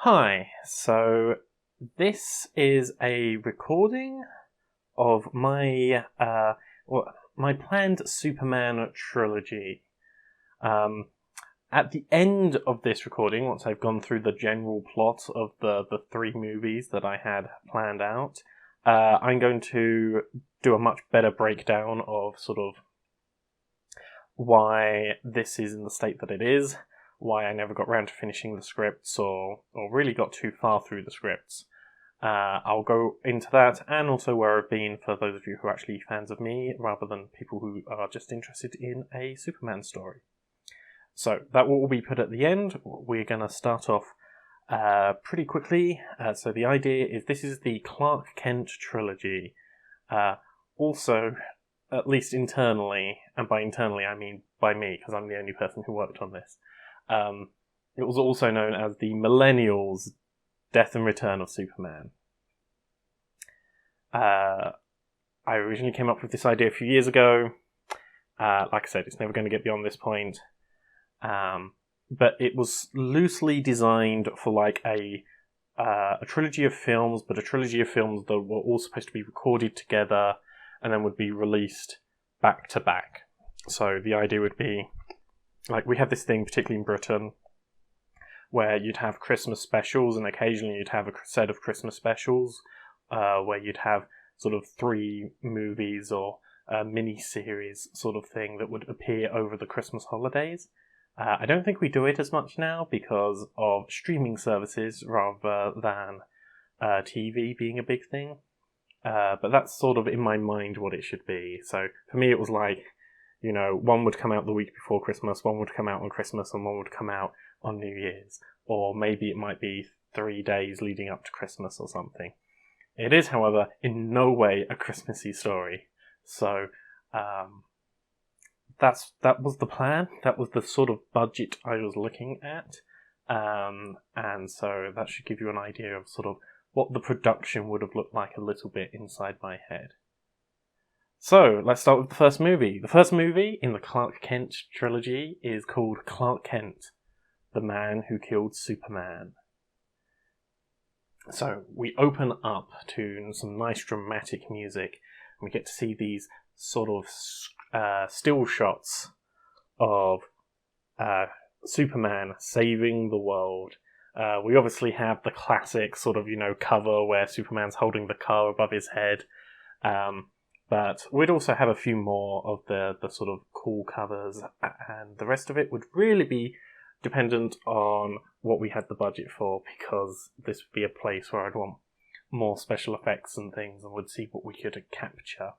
Hi, so this is a recording of my planned Superman trilogy. At the end of this recording, once I've gone through the general plot of the three movies that I had planned out, I'm going to do a much better breakdown of sort of why this is in the state that it is, why I never got around to finishing the scripts or really got too far through the scripts. I'll go into that and also where I've been for those of you who are actually fans of me rather than people who are just interested in a Superman story. So that will all be put at the end. We're going to start off pretty quickly. So the idea is this is the Clark Kent trilogy. Also, at least internally, and by internally I mean by me, because I'm the only person who worked on this. It was also known as the Millennials' Death and Return of Superman. I originally came up with this idea a few years ago. Like I said, it's never going to get beyond this point. But it was loosely designed for like a trilogy of films, but a trilogy of films that were all supposed to be recorded together and then would be released back to back. So the idea would be, like, we have this thing, particularly in Britain, where you'd have Christmas specials, and occasionally you'd have a set of Christmas specials, where you'd have sort of 3 movies or a mini-series sort of thing that would appear over the Christmas holidays. I don't think we do it as much now because of streaming services rather than TV being a big thing. But that's sort of in my mind what it should be. So for me it was like, you know, one would come out the week before Christmas, one would come out on Christmas, and one would come out on New Year's. Or maybe it might be 3 days leading up to Christmas or something. It is, however, in no way a Christmassy story. So that was the plan. That was the sort of budget I was looking at. And so that should give you an idea of sort of what the production would have looked like a little bit inside my head. So, let's start with the first movie. The first movie in the Clark Kent trilogy is called Clark Kent, the Man Who Killed Superman. So, we open up to some nice dramatic music, and we get to see these sort of still shots of Superman saving the world. We obviously have the classic sort of, cover where Superman's holding the car above his head. But we'd also have a few more of the sort of cool covers, and the rest of it would really be dependent on what we had the budget for, because this would be a place where I'd want more special effects and things and would see what we could capture.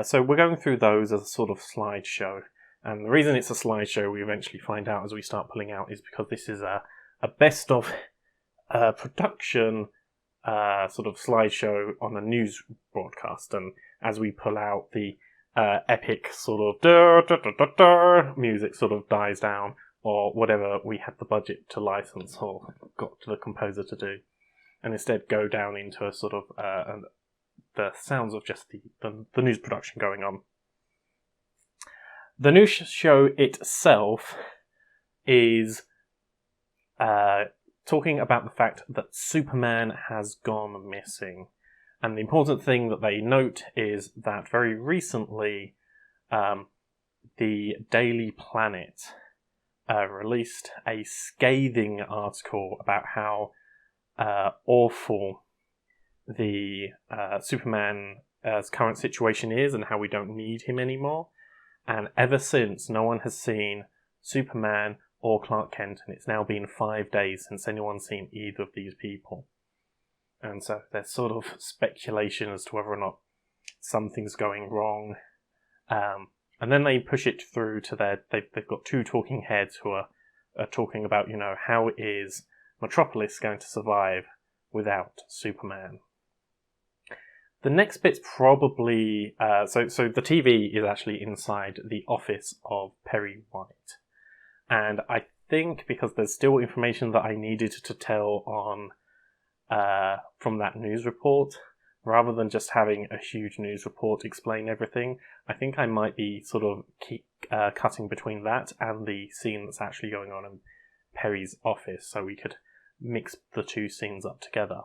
So we're going through those as a sort of slideshow. And the reason it's a slideshow, we eventually find out as we start pulling out, is because this is a best of production sort of slideshow on a news broadcast. And as we pull out, the epic sort of music sort of dies down, or whatever we had the budget to license or got the composer to do, and instead go down into a sort of the sounds of just the news production going on. The news show itself is talking about the fact that Superman has gone missing. And the important thing that they note is that very recently the Daily Planet released a scathing article about how awful the Superman's current situation is and how we don't need him anymore. And ever since, no one has seen Superman or Clark Kent, and it's now been 5 days since anyone's seen either of these people. And so there's sort of speculation as to whether or not something's going wrong. And then they push it through to they've got 2 talking heads who are talking about, how is Metropolis going to survive without Superman. The next bit's probably... So the TV is actually inside the office of Perry White. And I think because there's still information that I needed to tell on from that news report, rather than just having a huge news report explain everything, I think I might be sort of cutting between that and the scene that's actually going on in Perry's office, so we could mix the two scenes up together.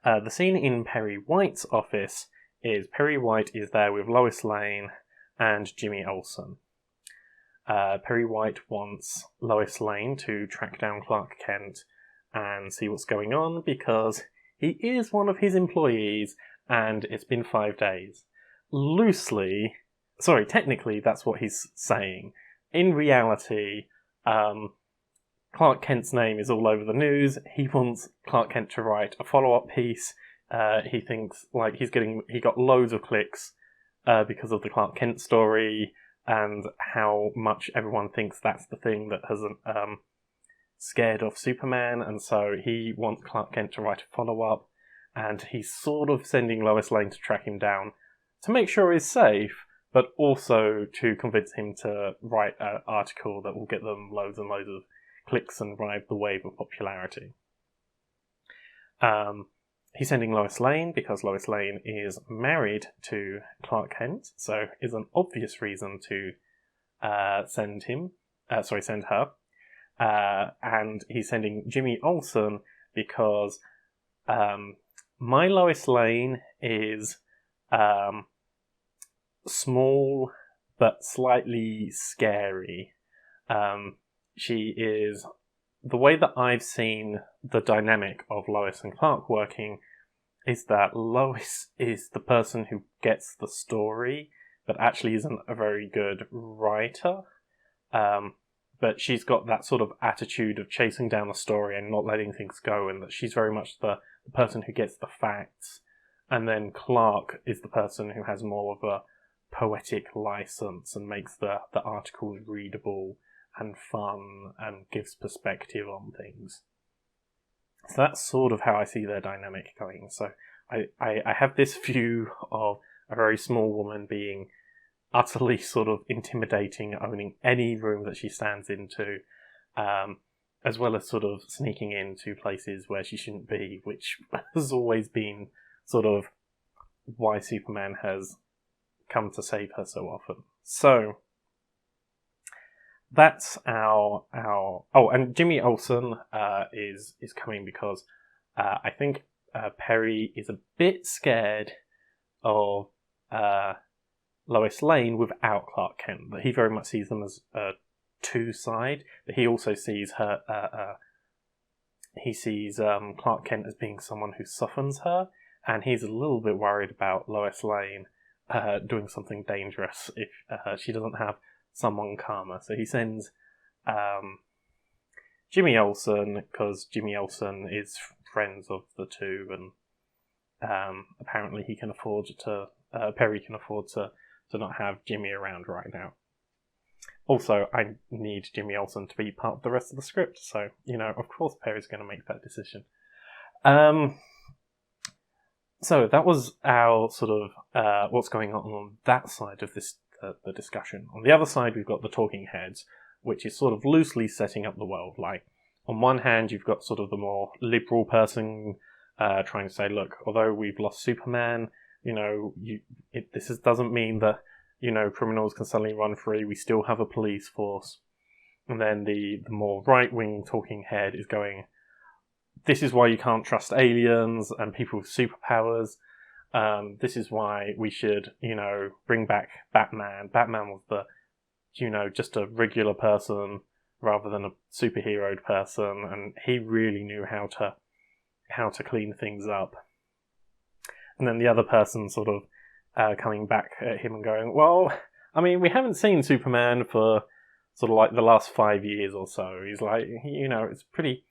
The scene in Perry White's office is Perry White is there with Lois Lane and Jimmy Olsen. Perry White wants Lois Lane to track down Clark Kent and see what's going on because he is one of his employees and it's been 5 days. Technically that's what he's saying. In reality, Clark Kent's name is all over the news. He wants Clark Kent to write a follow-up piece. He thinks like he got loads of clicks because of the Clark Kent story and how much everyone thinks that's the thing that has scared off Superman, and so he wants Clark Kent to write a follow-up, and he's sort of sending Lois Lane to track him down to make sure he's safe, but also to convince him to write an article that will get them loads and loads of clicks and ride the wave of popularity. He's sending Lois Lane because Lois Lane is married to Clark Kent, so is an obvious reason to send her. And he's sending Jimmy Olsen because my Lois Lane is small but slightly scary. She is, the way that I've seen the dynamic of Lois and Clark working is that Lois is the person who gets the story, but actually isn't a very good writer. But she's got that sort of attitude of chasing down the story and not letting things go, and that she's very much the person who gets the facts. And then Clark is the person who has more of a poetic license and makes the articles readable and fun and gives perspective on things. So that's sort of how I see their dynamic going. So I have this view of a very small woman being utterly sort of intimidating, owning any room that she stands into, as well as sort of sneaking into places where she shouldn't be, which has always been sort of why Superman has come to save her so often. So that's our and Jimmy Olsen is coming because I think Perry is a bit scared of Lois Lane without Clark Kent. That he very much sees them as two side, but he also sees her. He sees Clark Kent as being someone who softens her, and he's a little bit worried about Lois Lane doing something dangerous if she doesn't have someone calmer. So he sends Jimmy Olsen because Jimmy Olsen is friends of the two, and apparently he can afford to. Perry can afford to not have Jimmy around right now. Also, I need Jimmy Olsen to be part of the rest of the script, so, of course Perry's going to make that decision. So that was our sort of what's going on that side of this the discussion. On the other side, we've got the talking heads, which is sort of loosely setting up the world. Like, on one hand, you've got sort of the more liberal person trying to say, look, although we've lost Superman, this doesn't mean that, criminals can suddenly run free. We still have a police force. And then the more right-wing talking head is going, this is why you can't trust aliens and people with superpowers. This is why we should, bring back Batman. Batman was just a regular person rather than a superheroed person, and he really knew how to clean things up. And then the other person sort of coming back at him and going, well, I mean, we haven't seen Superman for sort of like the last 5 years or so. He's like, it's pretty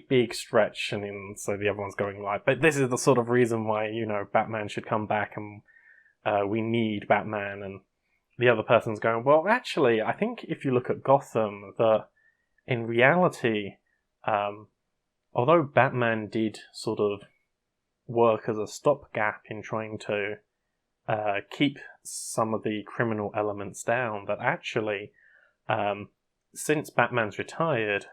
big stretch. And then, so the other one's going like, but this is the sort of reason why, Batman should come back and we need Batman. And the other person's going, well, actually, I think if you look at Gotham, that in reality, although Batman did sort of work as a stopgap in trying to keep some of the criminal elements down, that actually, since Batman's retired,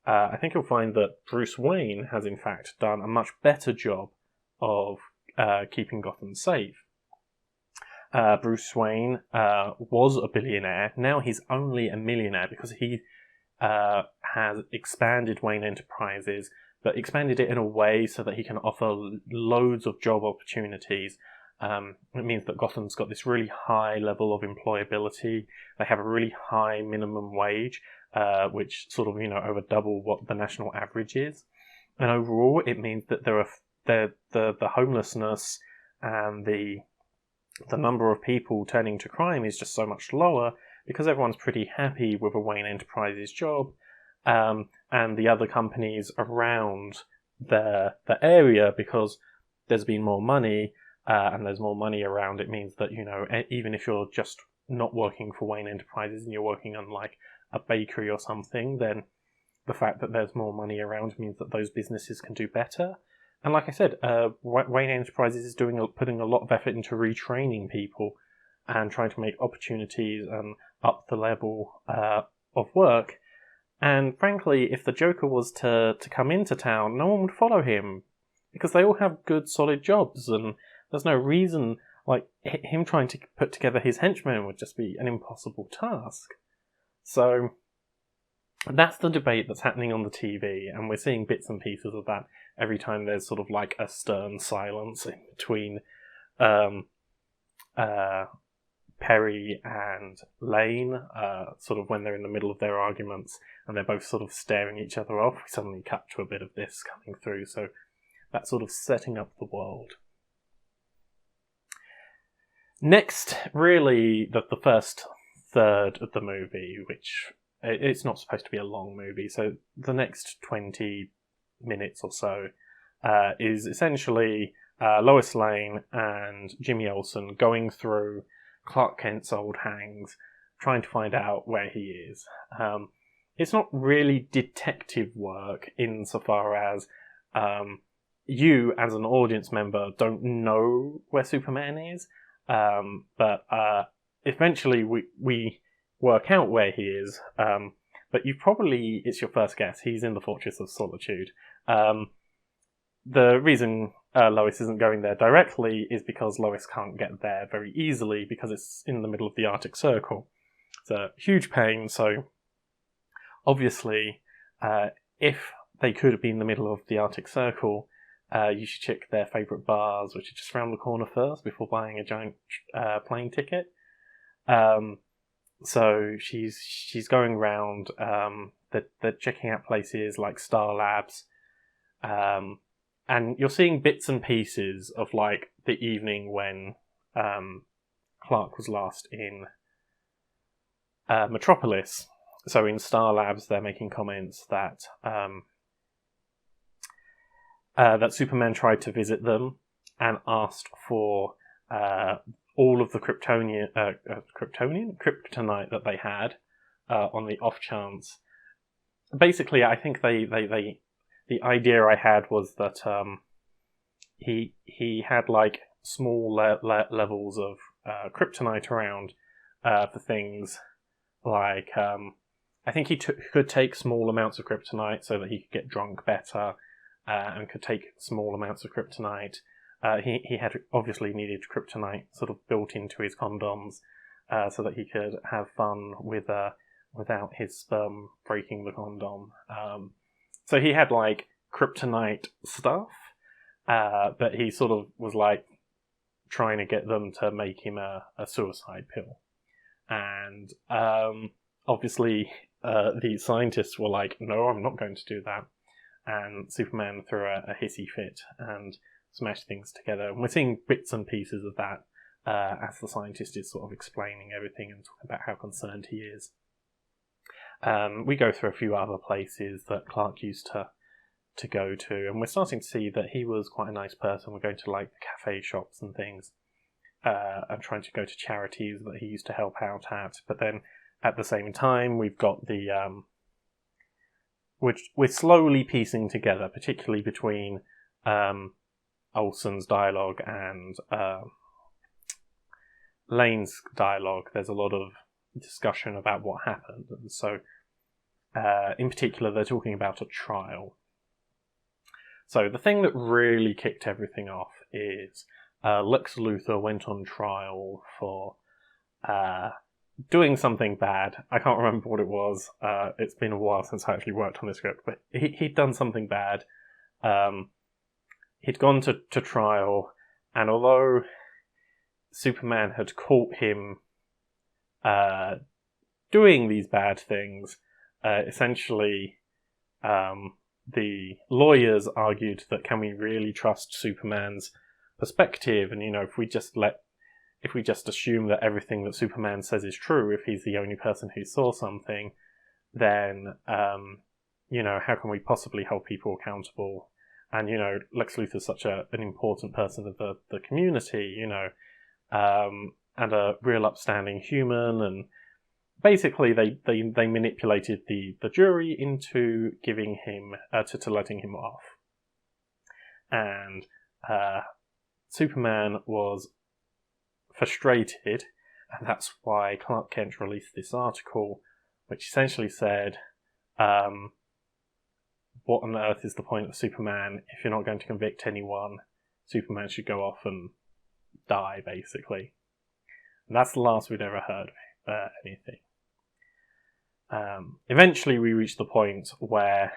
I think you'll find that Bruce Wayne has in fact done a much better job of keeping Gotham safe. Bruce Wayne was a billionaire. Now he's only a millionaire because he has expanded Wayne Enterprises, but expanded it in a way so that he can offer loads of job opportunities. It means that Gotham's got this really high level of employability. They have a really high minimum wage, which sort of, over double what the national average is. And overall, it means that the homelessness and the number of people turning to crime is just so much lower because everyone's pretty happy with a Wayne Enterprises job, and the other companies around the area, because there's been more money, and there's more money around. It means that, even if you're just not working for Wayne Enterprises and you're working on like a bakery or something, then the fact that there's more money around means that those businesses can do better. And like I said, Wayne Enterprises is putting a lot of effort into retraining people and trying to make opportunities and up the level of work. And frankly, if the Joker was to come into town, no one would follow him because they all have good, solid jobs, and there's no reason, like, him trying to put together his henchmen would just be an impossible task. So that's the debate that's happening on the TV, and we're seeing bits and pieces of that every time there's sort of like a stern silence in between Perry and Lane, sort of when they're in the middle of their arguments and they're both sort of staring each other off. We suddenly cut to a bit of this coming through, so that's sort of setting up the world. Next, really, the first third of the movie, which it's not supposed to be a long movie, so the next 20 minutes or so is essentially Lois Lane and Jimmy Olsen going through Clark Kent's old hangs, trying to find out where he is. It's not really detective work insofar as you, as an audience member, don't know where Superman is, but eventually we work out where he is, but it's your first guess. He's in the Fortress of Solitude. The reason Lois isn't going there directly is because Lois can't get there very easily because it's in the middle of the Arctic Circle. It's a huge pain, so obviously if they could have been in the middle of the Arctic Circle, you should check their favourite bars, which are just around the corner first before buying a giant plane ticket. So she's going around, they're checking out places like Star Labs, and you're seeing bits and pieces of like the evening when Clark was last in Metropolis. So in Star Labs, they're making comments that that Superman tried to visit them and asked for all of the kryptonite that they had on the off chance. Basically, I think the idea I had was that he had like small levels of kryptonite around for things like I think he could take small amounts of kryptonite so that he could get drunk better, and could take small amounts of kryptonite. He had obviously needed kryptonite sort of built into his condoms so that he could have fun without his sperm breaking the condom. So he had like kryptonite stuff, but he sort of was like trying to get them to make him a suicide pill. And obviously the scientists were like, no, I'm not going to do that. And Superman threw a hissy fit and smashed things together. And we're seeing bits and pieces of that as the scientist is sort of explaining everything and talking about how concerned he is. We go through a few other places that Clark used to go to, and we're starting to see that he was quite a nice person. We're going to like the cafe shops and things, and trying to go to charities that he used to help out at. But then at the same time, we've got the which we're slowly piecing together, particularly between Olsen's dialogue and Lane's dialogue. There's a lot of discussion about what happened, and so in particular they're talking about a trial. So the thing that really kicked everything off is Lex Luthor went on trial for doing something bad. I can't remember what it was. It's been a while since I actually worked on the script, but he'd done something bad. He'd gone to trial, and although Superman had caught him doing these bad things, essentially the lawyers argued that can we really trust Superman's perspective? And if we just assume that everything that Superman says is true, if he's the only person who saw something, then how can we possibly hold people accountable? And Lex Luthor's such an important person of the community, and a real upstanding human, and basically they manipulated the jury into giving him to letting him off. And Superman was frustrated, and that's why Clark Kent released this article, which essentially said, what on earth is the point of Superman? If you're not going to convict anyone, Superman should go off and die, basically. And that's the last we'd ever heard of anything. Eventually we reached the point where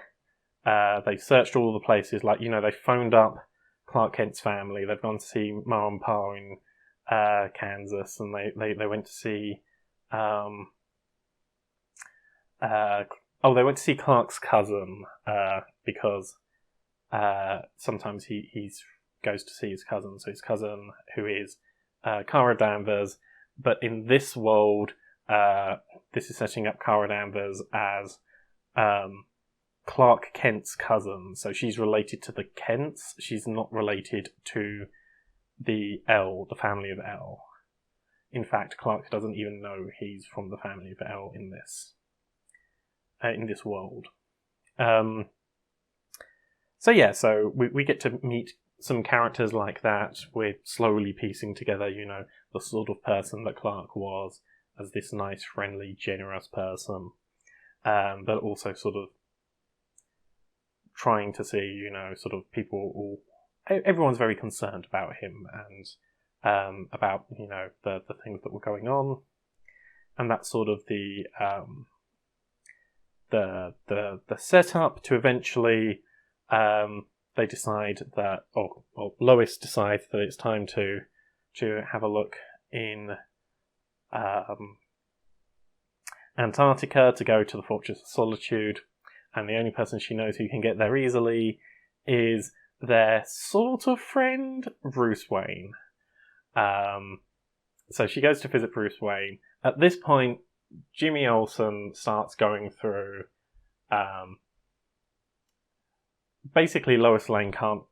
they searched all the places, they phoned up Clark Kent's family. They've gone to see Ma and Pa in Kansas, and they went to see they went to see Clark's cousin, because sometimes he goes to see his cousin. So his cousin, who is Cara Danvers, but in this world, this is setting up Cara Danvers as Clark Kent's cousin. So she's related to the Kents. She's not related to the family of L. In fact, Clark doesn't even know he's from the family of L in this world. So we get to meet some characters like that. We're slowly piecing together, the sort of person that Clark was as this nice, friendly, generous person, but also sort of trying to see, sort of everyone's very concerned about him and about, the things that were going on, and that's sort of the setup to eventually they decide that, or Lois decides that it's time to have a look in Antarctica, to go to the Fortress of Solitude, and the only person she knows who can get there easily is their sort of friend, Bruce Wayne. So she goes to visit Bruce Wayne. At this point, Jimmy Olsen starts going through. Basically, Lois Lane can't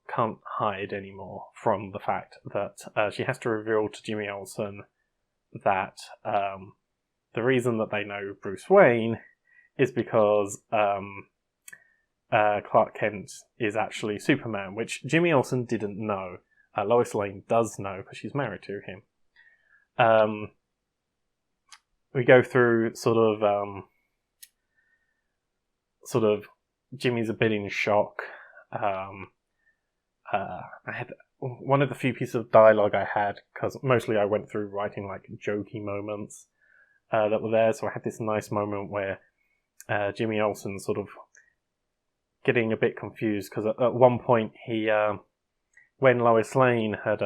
hide anymore from the fact that she has to reveal to Jimmy Olsen that the reason that they know Bruce Wayne is because Clark Kent is actually Superman, which Jimmy Olsen didn't know. Lois Lane does know because she's married to him. We go through sort of Jimmy's a bit in shock. I had one of the few pieces of dialogue I had, because mostly I went through writing jokey moments that were there. So I had this nice moment where Jimmy Olsen sort of getting a bit confused, because at one point he, when Lois Lane had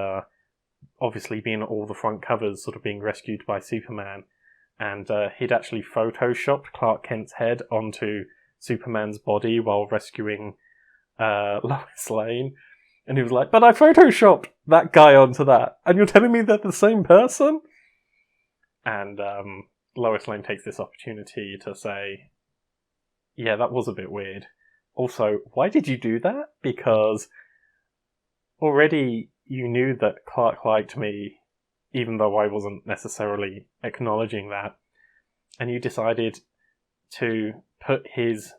obviously been all the front covers, sort of being rescued by Superman, and he'd actually photoshopped Clark Kent's head onto Superman's body while rescuing Lois Lane, and he was like, "But I photoshopped that guy onto that, and you're telling me they're the same person?" And Lois Lane takes this opportunity to say, "Yeah, that was a bit weird. Also, why did you do that? Because already you knew that Clark liked me, even though I wasn't necessarily acknowledging that, and you decided to put his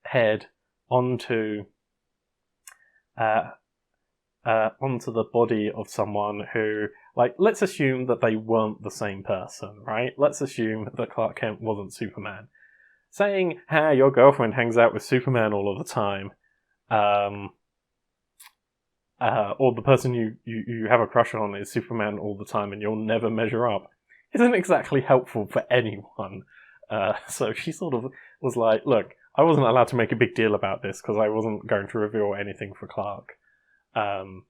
head onto the body of someone who, let's assume that they weren't the same person, right? Let's assume that Clark Kent wasn't Superman. Saying, hey, your girlfriend hangs out with Superman all of the time, or the person you have a crush on is Superman all the time and you'll never measure up. isn't exactly helpful for anyone. So she sort of was like, look, I wasn't allowed to make a big deal about this because I wasn't going to reveal anything for Clark. I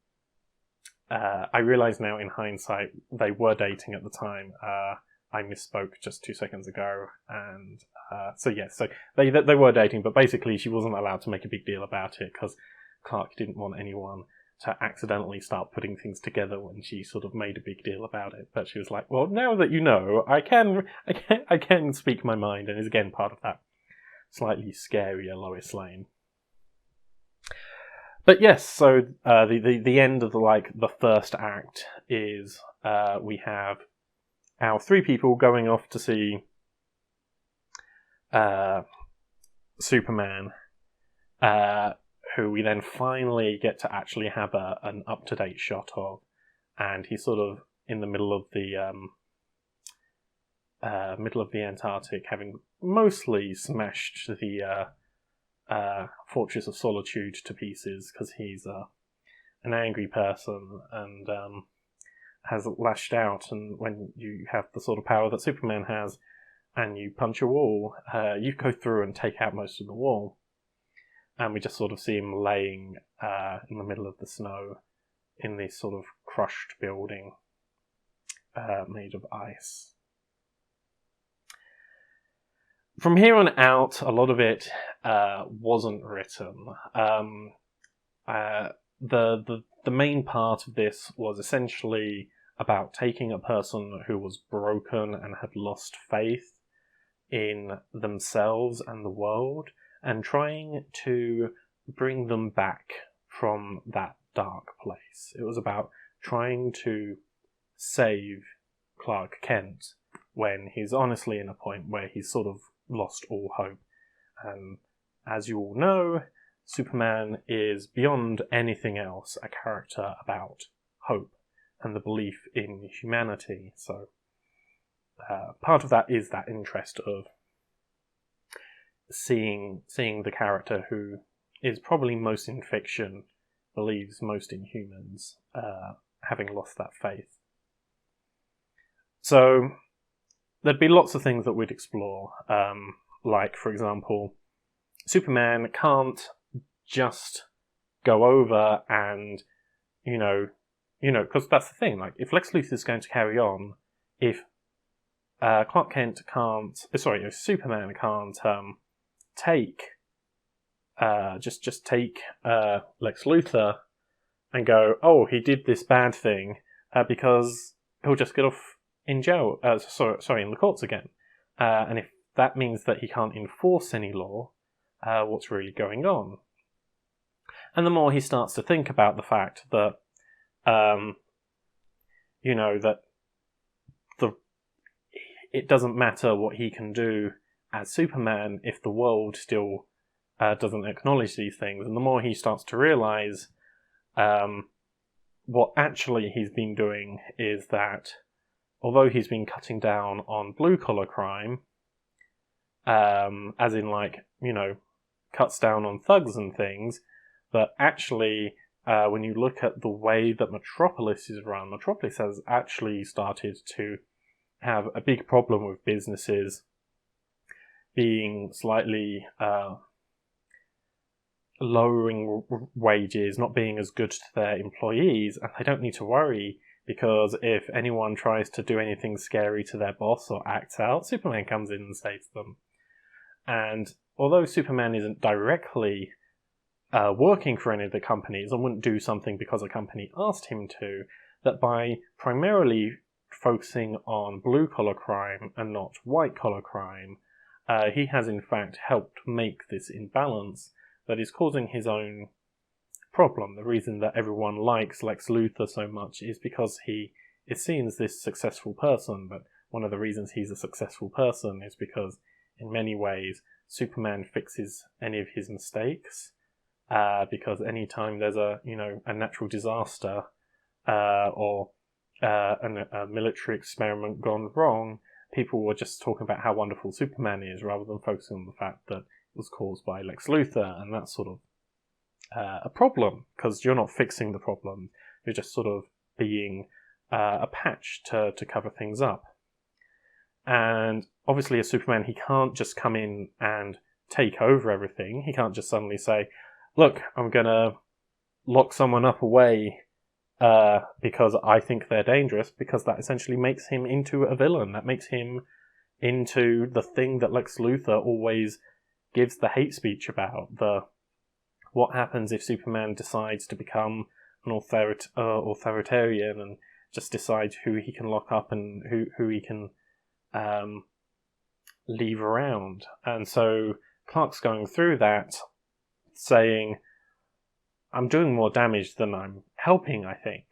realise now in hindsight they were dating at the time. I misspoke just 2 seconds ago, and so they were dating, but basically she wasn't allowed to make a big deal about it because Clark didn't want anyone to accidentally start putting things together when she sort of made a big deal about it. But she was like, well, now that you know, I can speak my mind, and is again part of that slightly scarier Lois Lane. But yes, so the end of the first act is we have our three people going off to see Superman, who we then finally get to actually have an up-to-date shot of, and he's sort of in the middle of the Antarctic, having mostly smashed the Fortress of Solitude to pieces because he's an angry person and has lashed out. And when you have the sort of power that Superman has and you punch a wall, you go through and take out most of the wall. And we just sort of see him laying in the middle of the snow in this sort of crushed building made of ice. From here on out, a lot of it wasn't written. The main part of this was essentially about taking a person who was broken and had lost faith in themselves and the world and trying to bring them back from that dark place. It was about trying to save Clark Kent when he's honestly in a point where he's sort of lost all hope. And as you all know, Superman is beyond anything else a character about hope and the belief in humanity. So part of that is that interest of seeing the character who is probably most in fiction, believes most in humans, having lost that faith. So there'd be lots of things that we'd explore, like, for example, Superman can't just go over and, because that's the thing, like, if Lex Luthor is going to carry on, if Clark Kent can't, if Superman can't take Lex Luthor and go, oh, he did this bad thing, because he'll just get off in jail, in the courts again. And if that means that he can't enforce any law, what's really going on? And the more he starts to think about the fact that, it doesn't matter what he can do as Superman if the world still doesn't acknowledge these things, and the more he starts to realise what actually he's been doing is that although he's been cutting down on blue-collar crime, as in, cuts down on thugs and things, but actually, when you look at the way that Metropolis is run, Metropolis has actually started to have a big problem with businesses being slightly lowering wages, not being as good to their employees, and they don't need to worry because if anyone tries to do anything scary to their boss or acts out, Superman comes in and saves them. And although Superman isn't directly working for any of the companies and wouldn't do something because a company asked him to, that by primarily focusing on blue-collar crime and not white-collar crime, he has in fact helped make this imbalance that is causing his own problem. The reason that everyone likes Lex Luthor so much is because he is seen as this successful person, but one of the reasons he's a successful person is because in many ways Superman fixes any of his mistakes, because any time there's a natural disaster or a military experiment gone wrong, people were just talking about how wonderful Superman is rather than focusing on the fact that it was caused by Lex Luthor, and that's sort of a problem, because you're not fixing the problem, you're just sort of being a patch to cover things up. And obviously as Superman, he can't just come in and take over everything. He can't just suddenly say, look, I'm going to lock someone up away because I think they're dangerous, because that essentially makes him into a villain. That makes him into the thing that Lex Luthor always gives the hate speech about. What happens if Superman decides to become an authoritarian and just decides who he can lock up and who he can leave around. And so Clark's going through that, saying, I'm doing more damage than I'm helping, I think.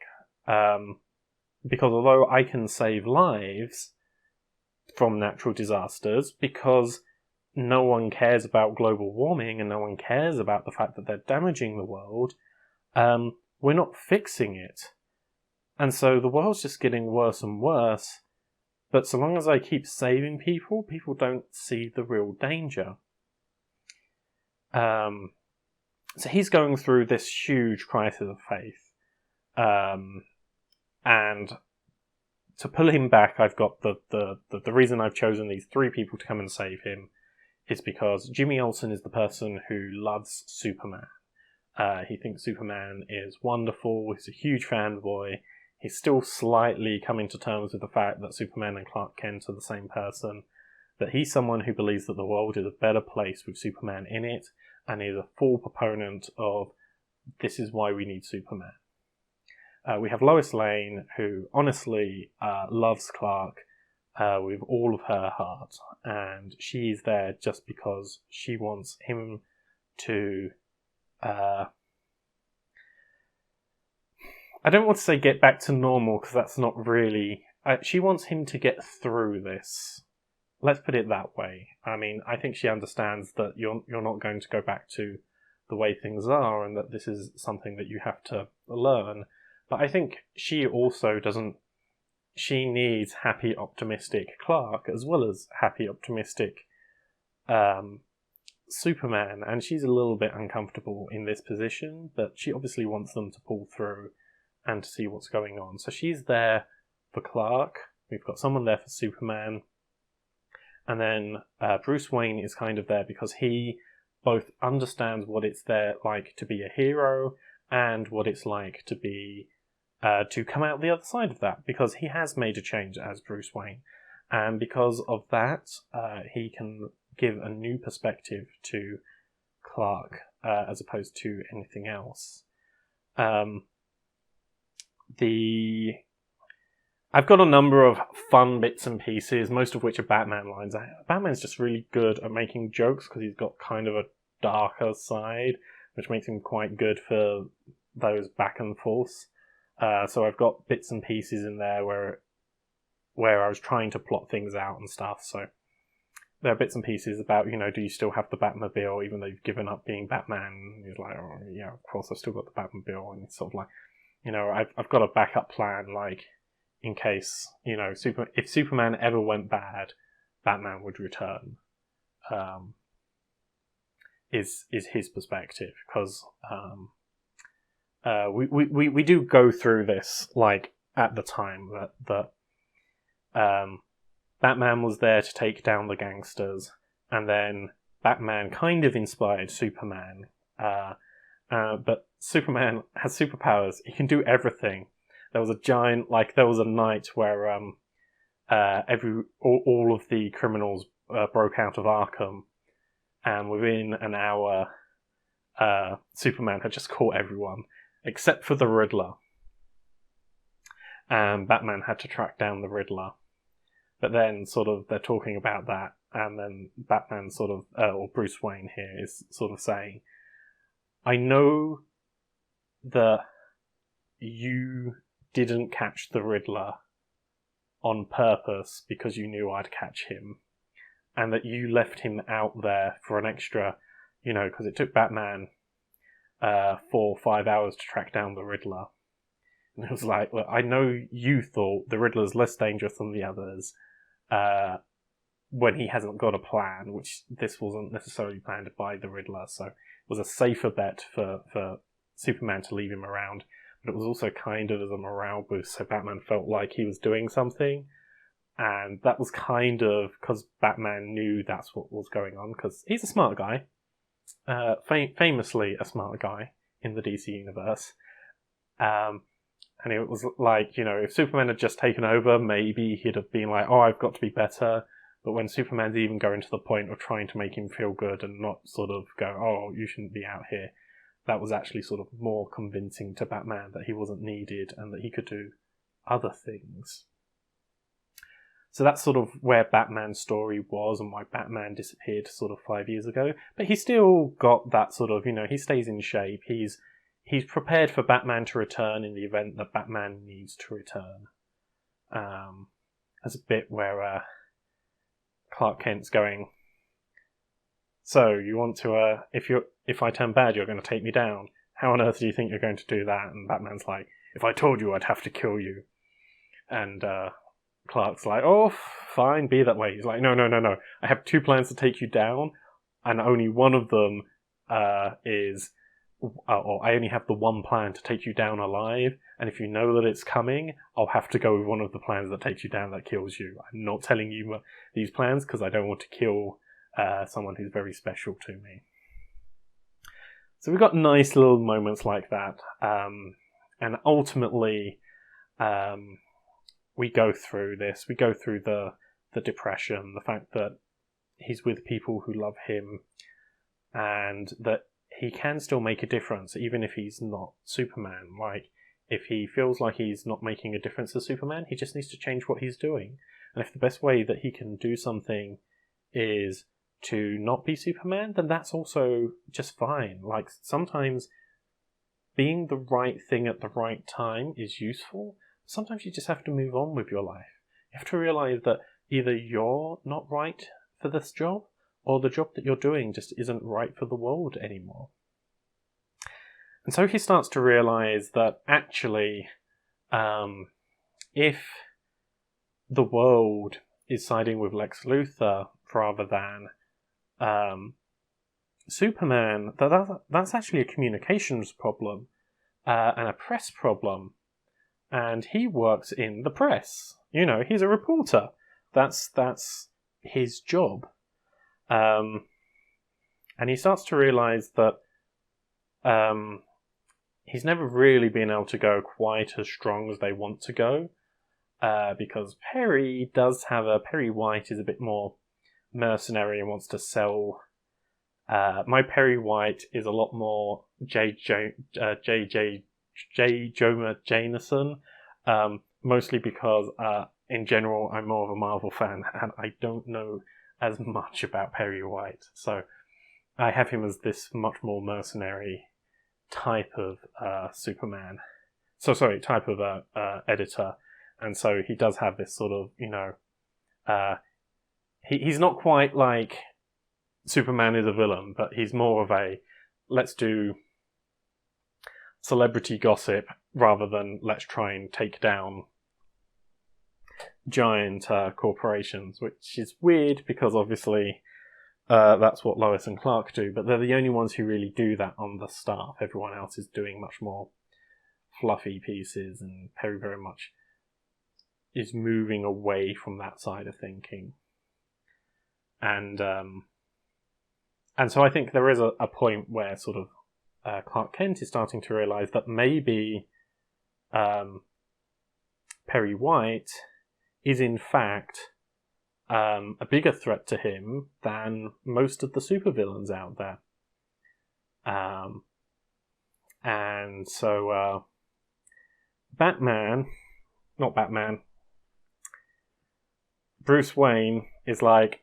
Because although I can save lives from natural disasters, because no one cares about global warming and no one cares about the fact that they're damaging the world, we're not fixing it. And so the world's just getting worse and worse. But so long as I keep saving people, people don't see the real danger. So he's going through this huge crisis of faith. And to pull him back, I've got the reason I've chosen these three people to come and save him is because Jimmy Olsen is the person who loves Superman. He thinks Superman is wonderful. He's a huge fanboy. He's still slightly coming to terms with the fact that Superman and Clark Kent are the same person. But he's someone who believes that the world is a better place with Superman in it, and is a full proponent of this is why we need Superman. We have Lois Lane, who honestly loves Clark with all of her heart, and she's there just because she wants him to... I don't want to say get back to normal, because that's not really... she wants him to get through this. Let's put it that way. I mean, I think she understands that you're not going to go back to the way things are, and that this is something that you have to learn. But I think she also doesn't... She needs happy, optimistic Clark, as well as happy, optimistic Superman. And she's a little bit uncomfortable in this position, but she obviously wants them to pull through and to see what's going on. So she's there for Clark. We've got someone there for Superman. And then Bruce Wayne is kind of there because he both understands what it's there like to be a hero and what it's like to be to come out the other side of that, because he has made a change as Bruce Wayne. And because of that, he can give a new perspective to Clark as opposed to anything else. I've got a number of fun bits and pieces, most of which are Batman lines. Batman's just really good at making jokes because he's got kind of a darker side, which makes him quite good for those back and forths. So I've got bits and pieces in there where I was trying to plot things out and stuff. So there are bits and pieces about, do you still have the Batmobile even though you've given up being Batman? And he's like, oh yeah, of course I've still got the Batmobile. And it's sort of like, I've got a backup plan, like, in case, if Superman ever went bad, Batman would return. Is his perspective, because we do go through this, like, at the time that Batman was there to take down the gangsters, and then Batman kind of inspired Superman, but Superman has superpowers. He can do everything. There was a night where all of the criminals broke out of Arkham, and within an hour, Superman had just caught everyone except for the Riddler, and Batman had to track down the Riddler. But then, sort of, they're talking about that, and then Batman or Bruce Wayne here is sort of saying, I know that you didn't catch the Riddler on purpose because you knew I'd catch him, and that you left him out there for an extra, because it took Batman 4 or 5 hours to track down the Riddler. And it was like, look, I know you thought the Riddler's less dangerous than the others when he hasn't got a plan, which this wasn't necessarily planned by the Riddler, so it was a safer bet for Superman to leave him around. But it was also kind of as a morale boost, so Batman felt like he was doing something. And that was kind of because Batman knew that's what was going on, because he's a smart guy, famously a smart guy in the DC universe. And it was like, if Superman had just taken over, maybe he'd have been like, oh, I've got to be better. But when Superman's even going to the point of trying to make him feel good and not sort of go, oh, you shouldn't be out here, that was actually sort of more convincing to Batman that he wasn't needed and that he could do other things. So that's sort of where Batman's story was and why Batman disappeared sort of 5 years ago. But he's still got that sort of, he stays in shape. He's prepared for Batman to return in the event that Batman needs to return. There's a bit where Clark Kent's going, so you want to, if I turn bad, you're going to take me down. How on earth do you think you're going to do that? And Batman's like, if I told you, I'd have to kill you. And Clark's like, oh, fine, be that way. He's like, no. I have 2 plans to take you down, and only one of them is, or I only have the one plan to take you down alive, and if you know that it's coming, I'll have to go with one of the plans that takes you down that kills you. I'm not telling you these plans because I don't want to kill someone who's very special to me. So we've got nice little moments like that, and ultimately we go through this. We go through the depression, the fact that he's with people who love him, and that he can still make a difference even if he's not Superman. Like, if he feels like he's not making a difference as Superman, he just needs to change what he's doing. And if the best way that he can do something is to not be Superman, then that's also just fine. Like, sometimes being the right thing at the right time is useful. Sometimes you just have to move on with your life. You have to realize that either you're not right for this job, or the job that you're doing just isn't right for the world anymore. And so he starts to realize that actually, if the world is siding with Lex Luthor rather than Superman, that's actually a communications problem and a press problem. And he works in the press. He's a reporter. That's his job. And he starts to realize that he's never really been able to go quite as strong as they want to go, because Perry White is a bit more mercenary and wants to sell. My Perry White is a lot more J. Jonah Jameson, mostly because in general I'm more of a Marvel fan and I don't know as much about Perry White, so I have him as this much more mercenary type of Superman. Type of editor, and so he does have this sort of, he's not quite like Superman is a villain, but he's more of a, let's do celebrity gossip rather than let's try and take down giant corporations, which is weird because obviously that's what Lois and Clark do, but they're the only ones who really do that on the staff. Everyone else is doing much more fluffy pieces, and Perry very much is moving away from that side of thinking. And so I think there is a point where sort of Clark Kent is starting to realise that maybe Perry White is in fact a bigger threat to him than most of the supervillains out there. And so Bruce Wayne is like,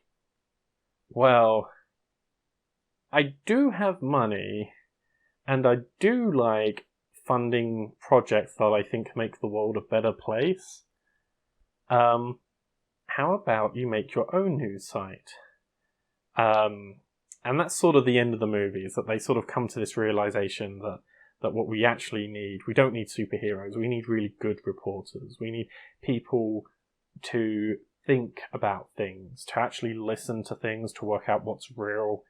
well, I do have money, and I do like funding projects that I think make the world a better place. How about you make your own news site? And that's sort of the end of the movie, is that they sort of come to this realization that what we actually need, we don't need superheroes, we need really good reporters. We need people to think about things, to actually listen to things, to work out what's real,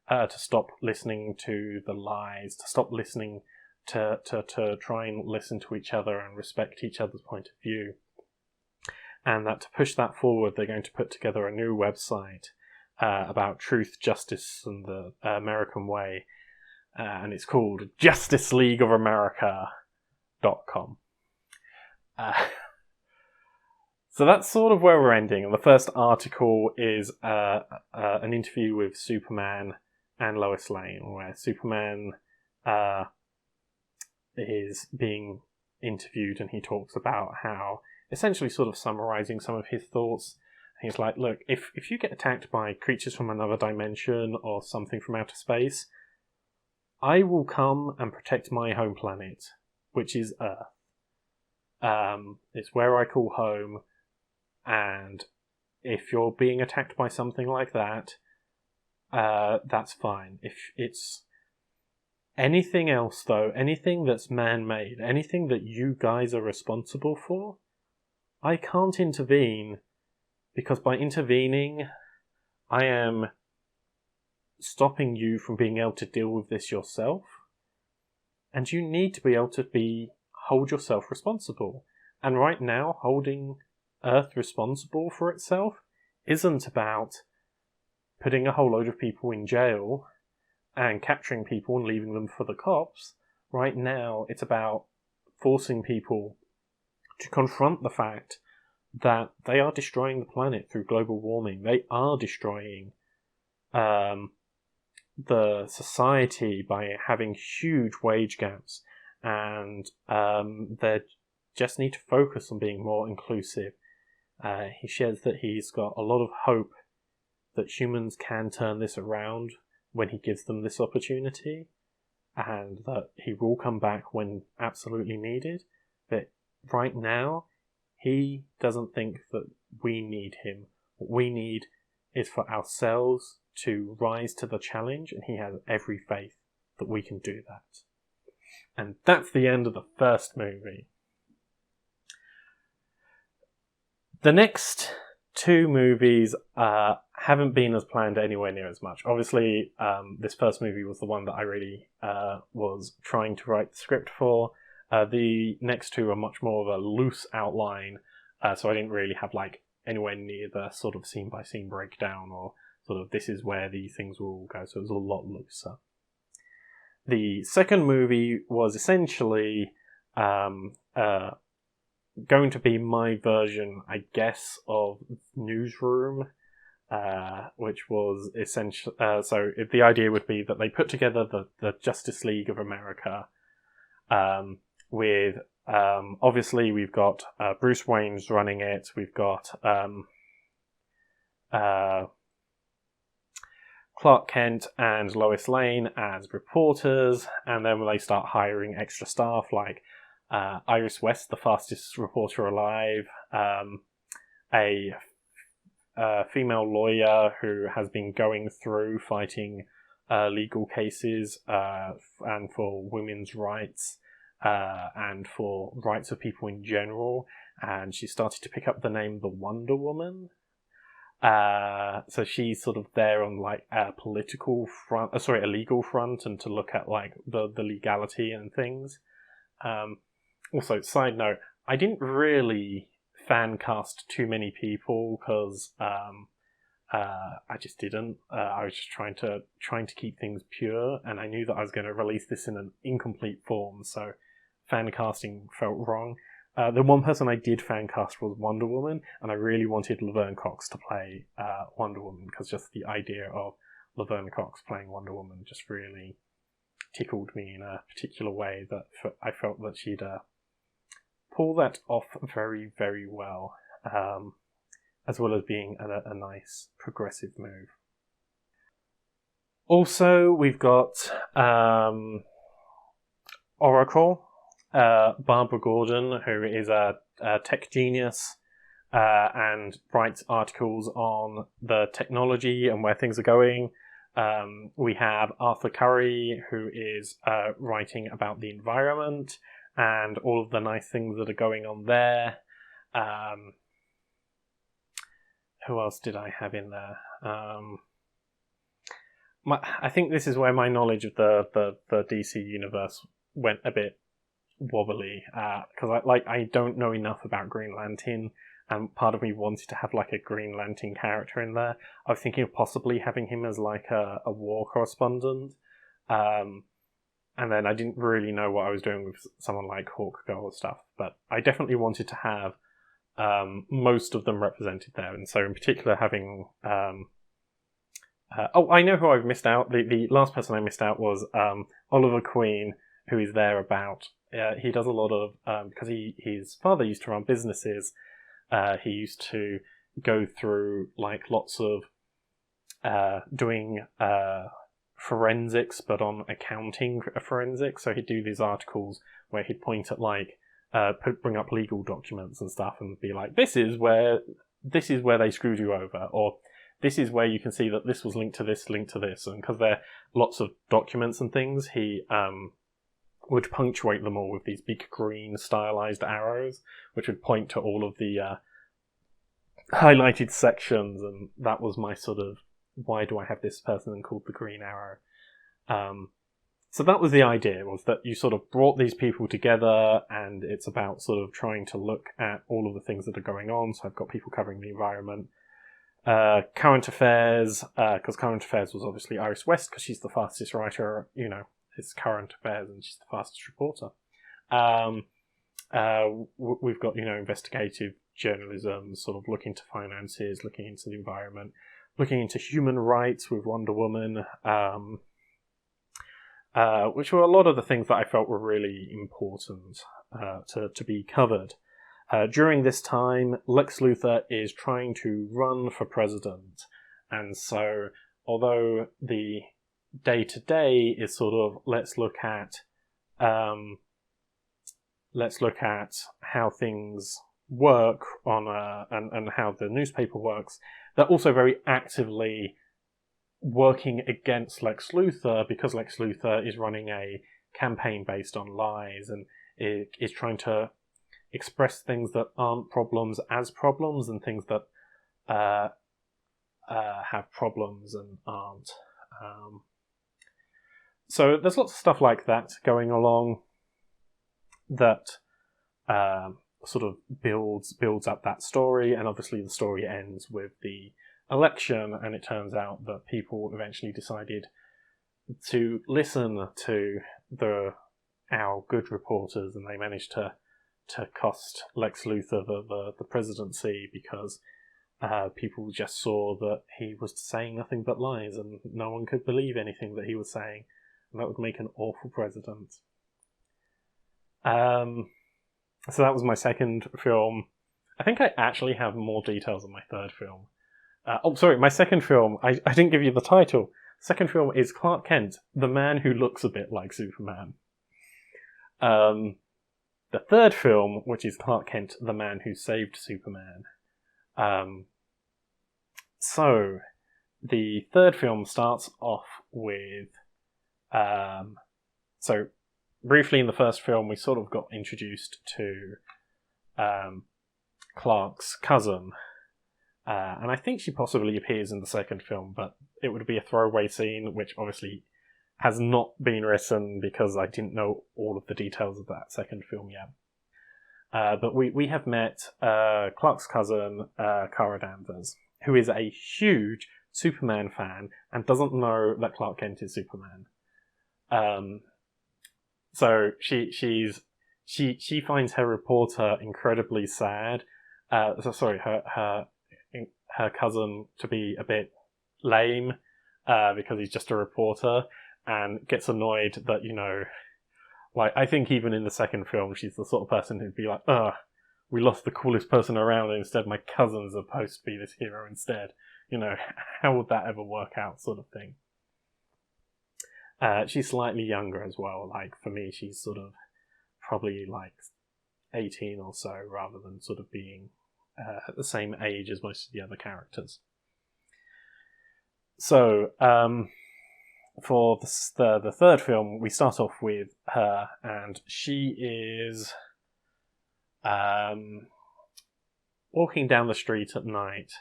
to stop listening to the lies, to stop listening to try and listen to each other and respect each other's point of view. and that to push that forward, they're going to put together a new website about truth, justice, and the American way, and it's called JusticeLeagueofAmerica.com. So that's sort of where we're ending. And the first article is an interview with Superman and Lois Lane, where Superman is being interviewed, and he talks about how, essentially sort of summarizing some of his thoughts. He's like, look, if you get attacked by creatures from another dimension or something from outer space, I will come and protect my home planet, which is Earth. It's where I call home. And if you're being attacked by something like that, that's fine. If it's anything else, though, anything that's man-made, anything that you guys are responsible for, I can't intervene, because by intervening, I am stopping you from being able to deal with this yourself. And you need to be able to hold yourself responsible. And right now, holding Earth responsible for itself isn't about putting a whole load of people in jail and capturing people and leaving them for the cops. Right now, it's about forcing people to confront the fact that they are destroying the planet through global warming. They are destroying the society by having huge wage gaps, and they just need to focus on being more inclusive. He shares that he's got a lot of hope that humans can turn this around when he gives them this opportunity, and that he will come back when absolutely needed. But right now, he doesn't think that we need him. What we need is for ourselves to rise to the challenge, and he has every faith that we can do that. And that's the end of the first movie. The next two movies haven't been as planned anywhere near as much. Obviously, this first movie was the one that I really was trying to write the script for. The next two are much more of a loose outline, so I didn't really have anywhere near the sort of scene-by-scene breakdown, or sort of this is where these things will all go, so it was a lot looser. The second movie was essentially going to be my version, I guess, of Newsroom, which was essentially... so the idea would be that they put together the Justice League of America with... obviously, we've got Bruce Wayne's running it, we've got Clark Kent and Lois Lane as reporters, and then when they start hiring extra staff like Iris West, the fastest reporter alive, a female lawyer who has been going through fighting legal cases and for women's rights and for rights of people in general, and she started to pick up the name the Wonder Woman. So she's sort of there on a political front, a legal front, and to look at the legality and things. Also, side note, I didn't really fan cast too many people because I just didn't. I was just trying to keep things pure, and I knew that I was going to release this in an incomplete form, so fan casting felt wrong. The one person I did fan cast was Wonder Woman, and I really wanted Laverne Cox to play Wonder Woman, because just the idea of Laverne Cox playing Wonder Woman just really tickled me in a particular way that I felt that she'd pull that off very, very well, as well as being a nice progressive move. Also, we've got Oracle, Barbara Gordon, who is a tech genius and writes articles on the technology and where things are going. We have Arthur Curry, who is writing about the environment and all of the nice things that are going on there. Who else did I have in there? I think this is where my knowledge of the DC universe went a bit wobbly, because I don't know enough about Green Lantern and part of me wanted to have like a Green Lantern character in there. I was thinking of possibly having him as like a war correspondent. And then I didn't really know what I was doing with someone like Hawkgirl or stuff, but I definitely wanted to have most of them represented there. And so in particular having... I know who I've missed out. The last person I missed out was Oliver Queen, who is there about... he does a lot of... because his father used to run businesses, he used to go through like lots of doing... forensics, but on accounting forensics. So he'd do these articles where he'd point at like bring up legal documents and stuff and be like, this is where they screwed you over, or this is where you can see that this was linked to this. And because there are lots of documents and things, he would punctuate them all with these big green stylized arrows, which would point to all of the highlighted sections. And that was my sort of, why do I have this person called the Green Arrow? So that was the idea, was that you sort of brought these people together, and it's about sort of trying to look at all of the things that are going on. So I've got people covering the environment, current affairs, because current affairs was obviously Iris West, because she's the fastest writer, it's current affairs, and she's the fastest reporter. We've got, investigative journalism, sort of looking into finances, looking into the environment, looking into human rights with Wonder Woman, which were a lot of the things that I felt were really important to be covered. During this time, Lex Luthor is trying to run for president, and so although the day-to-day is sort of let's look at how things work on and how the newspaper works, they're also very actively working against Lex Luthor, because Lex Luthor is running a campaign based on lies and is trying to express things that aren't problems as problems, and things that have problems and aren't. So there's lots of stuff like that going along that sort of builds up that story, and obviously the story ends with the election, and it turns out that people eventually decided to listen to our good reporters, and they managed to cost Lex Luthor the presidency, because people just saw that he was saying nothing but lies, and no one could believe anything that he was saying, and that would make an awful president. So that was my second film. I think I actually have more details on my third film. My second film, I didn't give you the title. Second film is Clark Kent, the man who looks a bit like Superman. The third film, which is Clark Kent, the man who saved Superman. So, the third film starts off with... So, briefly in the first film, we sort of got introduced to Clark's cousin. And I think she possibly appears in the second film, but it would be a throwaway scene, which obviously has not been written because I didn't know all of the details of that second film yet. But we have met Clark's cousin, Cara Danvers, who is a huge Superman fan and doesn't know that Clark Kent is Superman. So she finds her reporter incredibly sad. Her cousin to be a bit lame because he's just a reporter, and gets annoyed that, I think even in the second film she's the sort of person who'd be like, we lost the coolest person around and instead my cousin's supposed to be this hero instead. How would that ever work out, sort of thing. She's slightly younger as well. Like, for me, she's sort of probably like 18 or so, rather than sort of being at the same age as most of the other characters. So, for the third film, we start off with her, and she is walking down the street at night,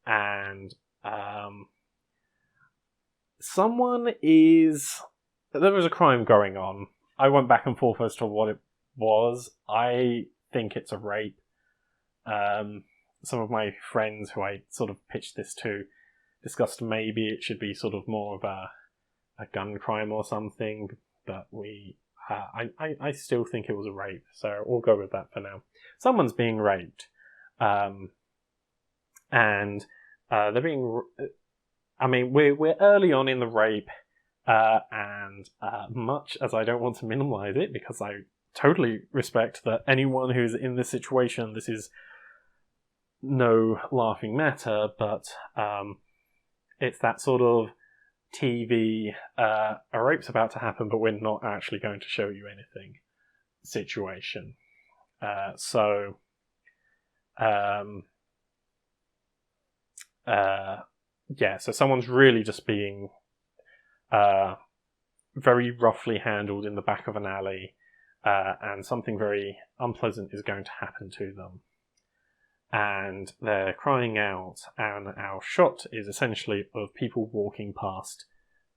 and there was a crime going on. I went back and forth as to what it was. I think it's a rape. some of my friends who I sort of pitched this to discussed maybe it should be sort of more of a gun crime or something, but I still think it was a rape, so we'll go with that for now. Someone's being raped, and they're being. I mean, we're early on in the rape, and much as I don't want to minimise it, because I totally respect that anyone who's in this situation, this is no laughing matter, but it's that sort of TV, a rape's about to happen, but we're not actually going to show you anything situation. So someone's really just being very roughly handled in the back of an alley, and something very unpleasant is going to happen to them. And they're crying out, and our shot is essentially of people walking past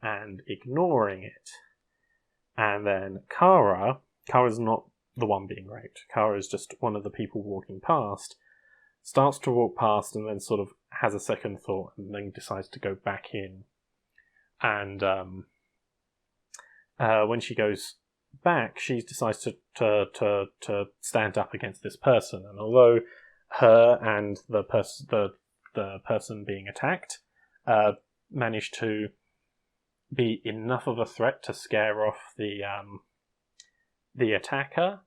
and ignoring it. And then Cara's not the one being raped. Cara is just one of the people walking past, starts to walk past and then sort of has a second thought and then decides to go back in. And when she goes back, she decides to stand up against this person. And although her and the person being attacked managed to be enough of a threat to scare off the attacker,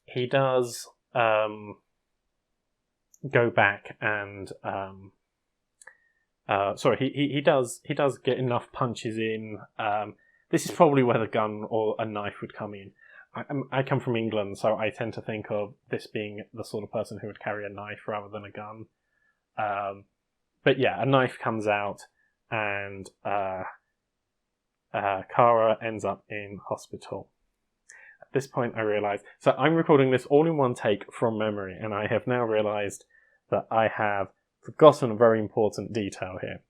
he does go back and he does get enough punches in. This is probably where the gun or a knife would come in. I come from England, so I tend to think of this being the sort of person who would carry a knife rather than a gun. But yeah, a knife comes out, and Cara ends up in hospital. At this point, I realise... So I'm recording this all in one take from memory, and I have now realised that I have forgotten a very important detail here.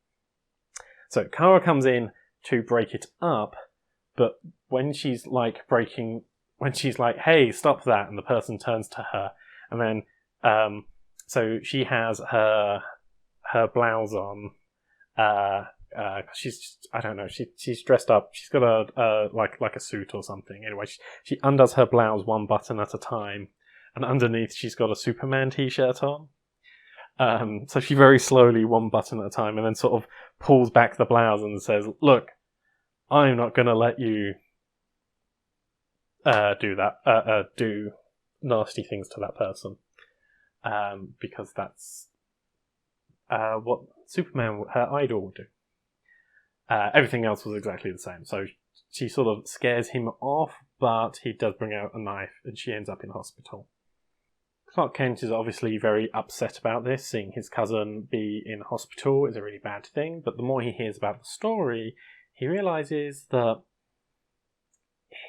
So Cara comes in to break it up, but when she's like, hey, stop that, and the person turns to her, and then, so she has her blouse on, she's dressed up, she's got a suit or something. Anyway, she undoes her blouse one button at a time, and underneath she's got a Superman t-shirt on. So she very slowly, one button at a time, and then sort of pulls back the blouse and says, look, I'm not going to let you do nasty things to that person, because that's what Superman, her idol, would do. Everything else was exactly the same, so she sort of scares him off, but he does bring out a knife, and she ends up in hospital. Clark Kent is obviously very upset about this. Seeing his cousin be in hospital is a really bad thing, but the more he hears about the story, he realises that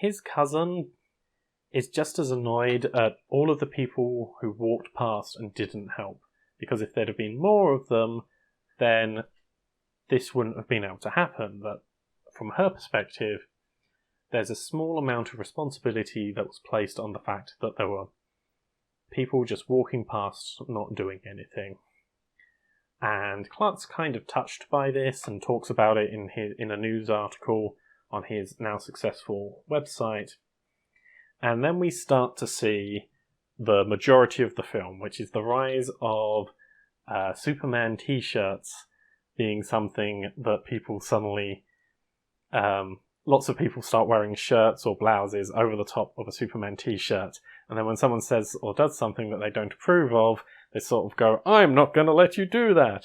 his cousin is just as annoyed at all of the people who walked past and didn't help. Because if there'd have been more of them, then this wouldn't have been able to happen. That, from her perspective, there's a small amount of responsibility that was placed on the fact that there were people just walking past, not doing anything. And Clark's kind of touched by this and talks about it in a news article on his now successful website. And then we start to see the majority of the film, which is the rise of Superman t-shirts being something that people suddenly... lots of people start wearing shirts or blouses over the top of a Superman t-shirt. And then when someone says or does something that they don't approve of, they sort of go, I'm not going to let you do that.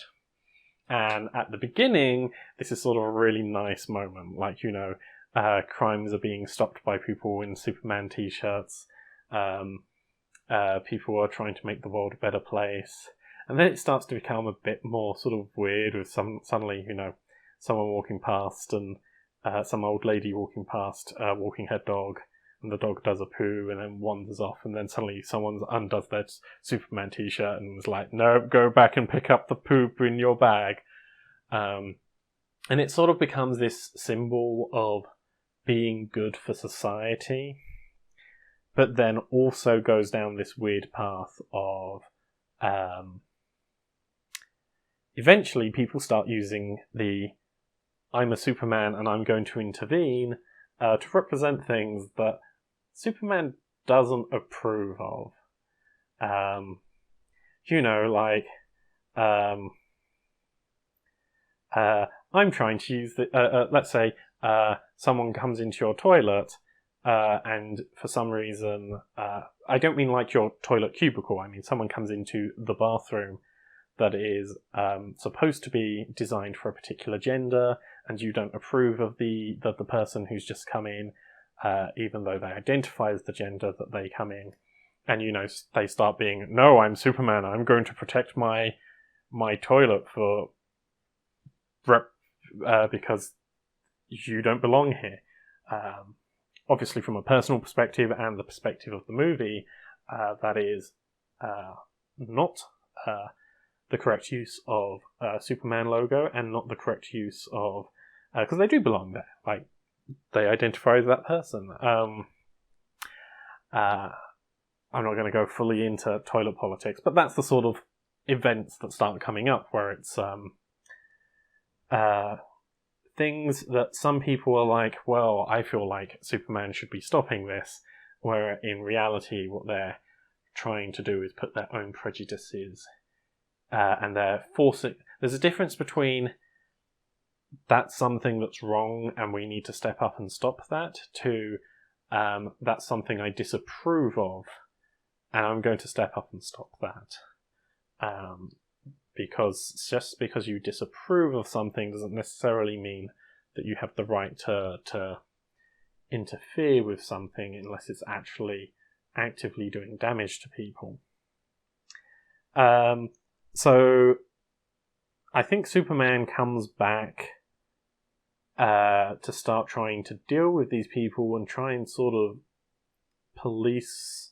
And at the beginning, this is sort of a really nice moment. Like, crimes are being stopped by people in Superman t-shirts. People are trying to make the world a better place. And then it starts to become a bit more sort of weird with suddenly, someone walking past and some old lady walking past, walking her dog, and the dog does a poo and then wanders off, and then suddenly someone undoes their Superman t-shirt and is like, no, go back and pick up the poop in your bag. And it sort of becomes this symbol of being good for society. but then also goes down this weird path of eventually people start using the I'm a Superman and I'm going to intervene to represent things that Superman doesn't approve of. I'm trying to use the. Let's say someone comes into your toilet, and for some reason, I don't mean like your toilet cubicle. I mean someone comes into the bathroom that is supposed to be designed for a particular gender, and you don't approve of the person who's just come in, even though they identify as the gender that they come in, and they start being, no, I'm Superman. I'm going to protect my toilet because you don't belong here. Obviously, from a personal perspective and the perspective of the movie, that is not the correct use of Superman logo, and not the correct use of because they do belong there. Like, they identify as that person. I'm not going to go fully into toilet politics, but that's the sort of events that start coming up where it's things that some people are like, well, I feel like Superman should be stopping this, where in reality what they're trying to do is put their own prejudices and they're forcing. There's a difference between that's something that's wrong and we need to step up and stop that, to that's something I disapprove of and I'm going to step up and stop that. Because just because you disapprove of something doesn't necessarily mean that you have the right to interfere with something unless it's actually actively doing damage to people. So I think Superman comes back to start trying to deal with these people and try and sort of police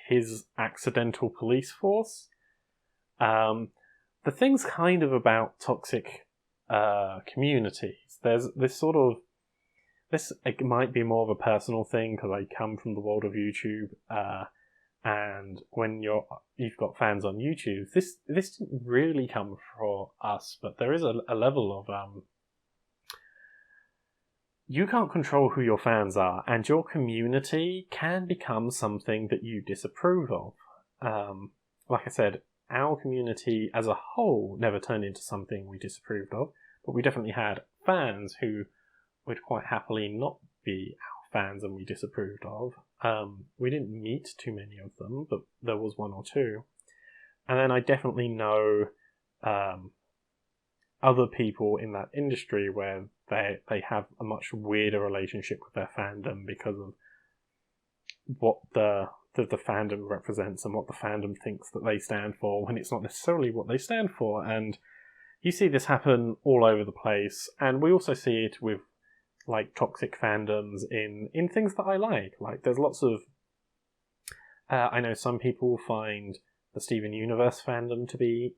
his accidental police force. The thing's kind of about toxic communities. There's this sort of it might be more of a personal thing because I come from the world of YouTube, and when you've got fans on YouTube, this didn't really come for us, but there is a level of you can't control who your fans are, and your community can become something that you disapprove of. Like I said, our community as a whole never turned into something we disapproved of, but we definitely had fans who would quite happily not be our fans and we disapproved of. We didn't meet too many of them, but there was one or two. And then I definitely know other people in that industry where they have a much weirder relationship with their fandom because of what the fandom represents and what the fandom thinks that they stand for, when it's not necessarily what they stand for. And you see this happen all over the place, and we also see it with like toxic fandoms in things that I like. Like, there's lots of I know some people find the Steven Universe fandom to be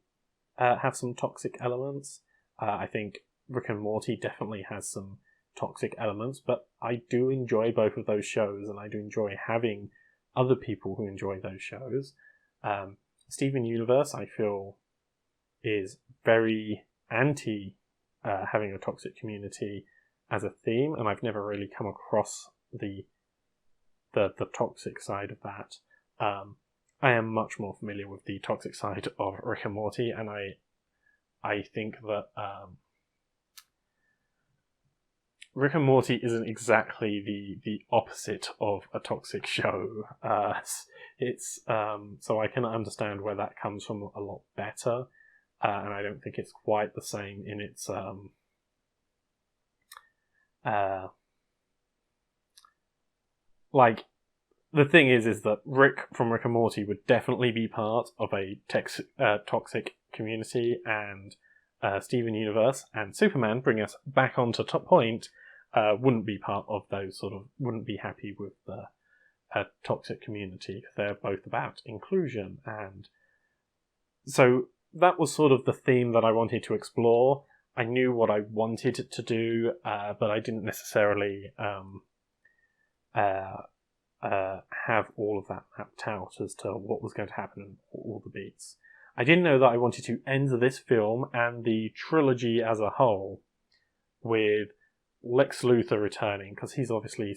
have some toxic elements. I think Rick and Morty definitely has some toxic elements, but I do enjoy both of those shows, and I do enjoy having other people who enjoy those shows. Steven Universe, I feel, is very anti having a toxic community as a theme, and I've never really come across the toxic side of that. I am much more familiar with the toxic side of Rick and Morty, and I think that Rick and Morty isn't exactly the opposite of a toxic show. It's so I can understand where that comes from a lot better, and I don't think it's quite the same in its like, the thing is that Rick from Rick and Morty would definitely be part of a toxic community, and Steven Universe and Superman, bring us back onto top point, wouldn't be part of those wouldn't be happy with the toxic community, because they're both about inclusion. And so that was sort of the theme that I wanted to explore. I knew what I wanted to do, but I didn't necessarily have all of that mapped out as to what was going to happen and all the beats. I didn't know that I wanted to end this film and the trilogy as a whole with Lex Luthor returning, because he's obviously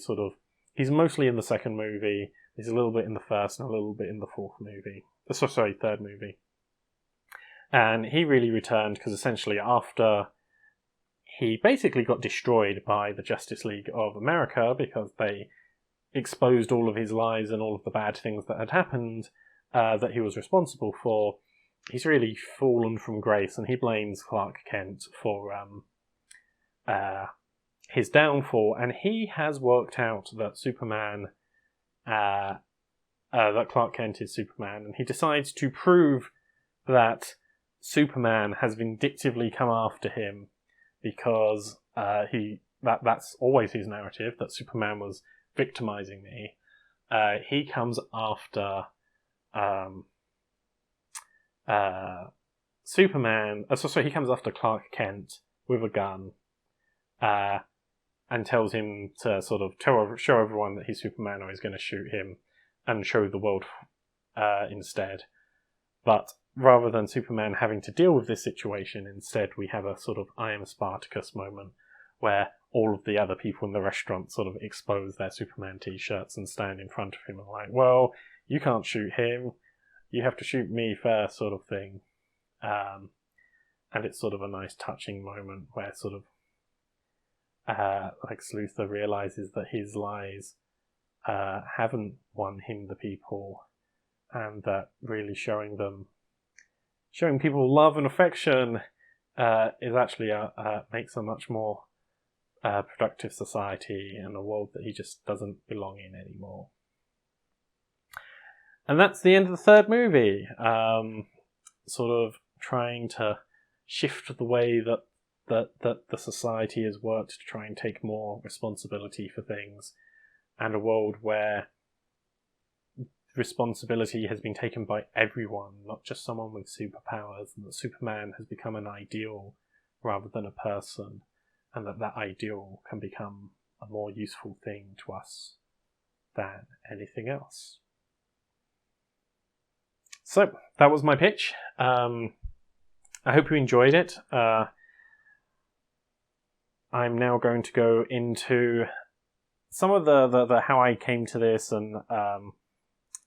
he's mostly in the second movie, he's a little bit in the first and a little bit in the third movie. And he really returned because essentially after he basically got destroyed by the Justice League of America because they exposed all of his lies and all of the bad things that had happened that he was responsible for, he's really fallen from grace, and he blames Clark Kent for his downfall. And he has worked out that that Clark Kent is Superman, and he decides to prove that Superman has vindictively come after him because that's always his narrative, that Superman was victimizing me. He comes after Superman. He comes after Clark Kent with a gun, and tells him to show everyone that he's Superman, or he's going to shoot him and show the world instead. But rather than Superman having to deal with this situation, instead we have a I am Spartacus moment where all of the other people in the restaurant expose their Superman t-shirts and stand in front of him and like, well, you can't shoot him, you have to shoot me first, sort of thing. And it's a nice touching moment where Lex Luthor realizes that his lies haven't won him the people, and that really showing people love and affection is actually makes a much more productive society and a world that he just doesn't belong in anymore. And that's the end of the third movie. Trying to shift the way that the society has worked to try and take more responsibility for things, and a world where responsibility has been taken by everyone, not just someone with superpowers, and that Superman has become an ideal rather than a person, and that ideal can become a more useful thing to us than anything else. So, that was my pitch. I hope you enjoyed it. I'm now going to go into some of the how I came to this, and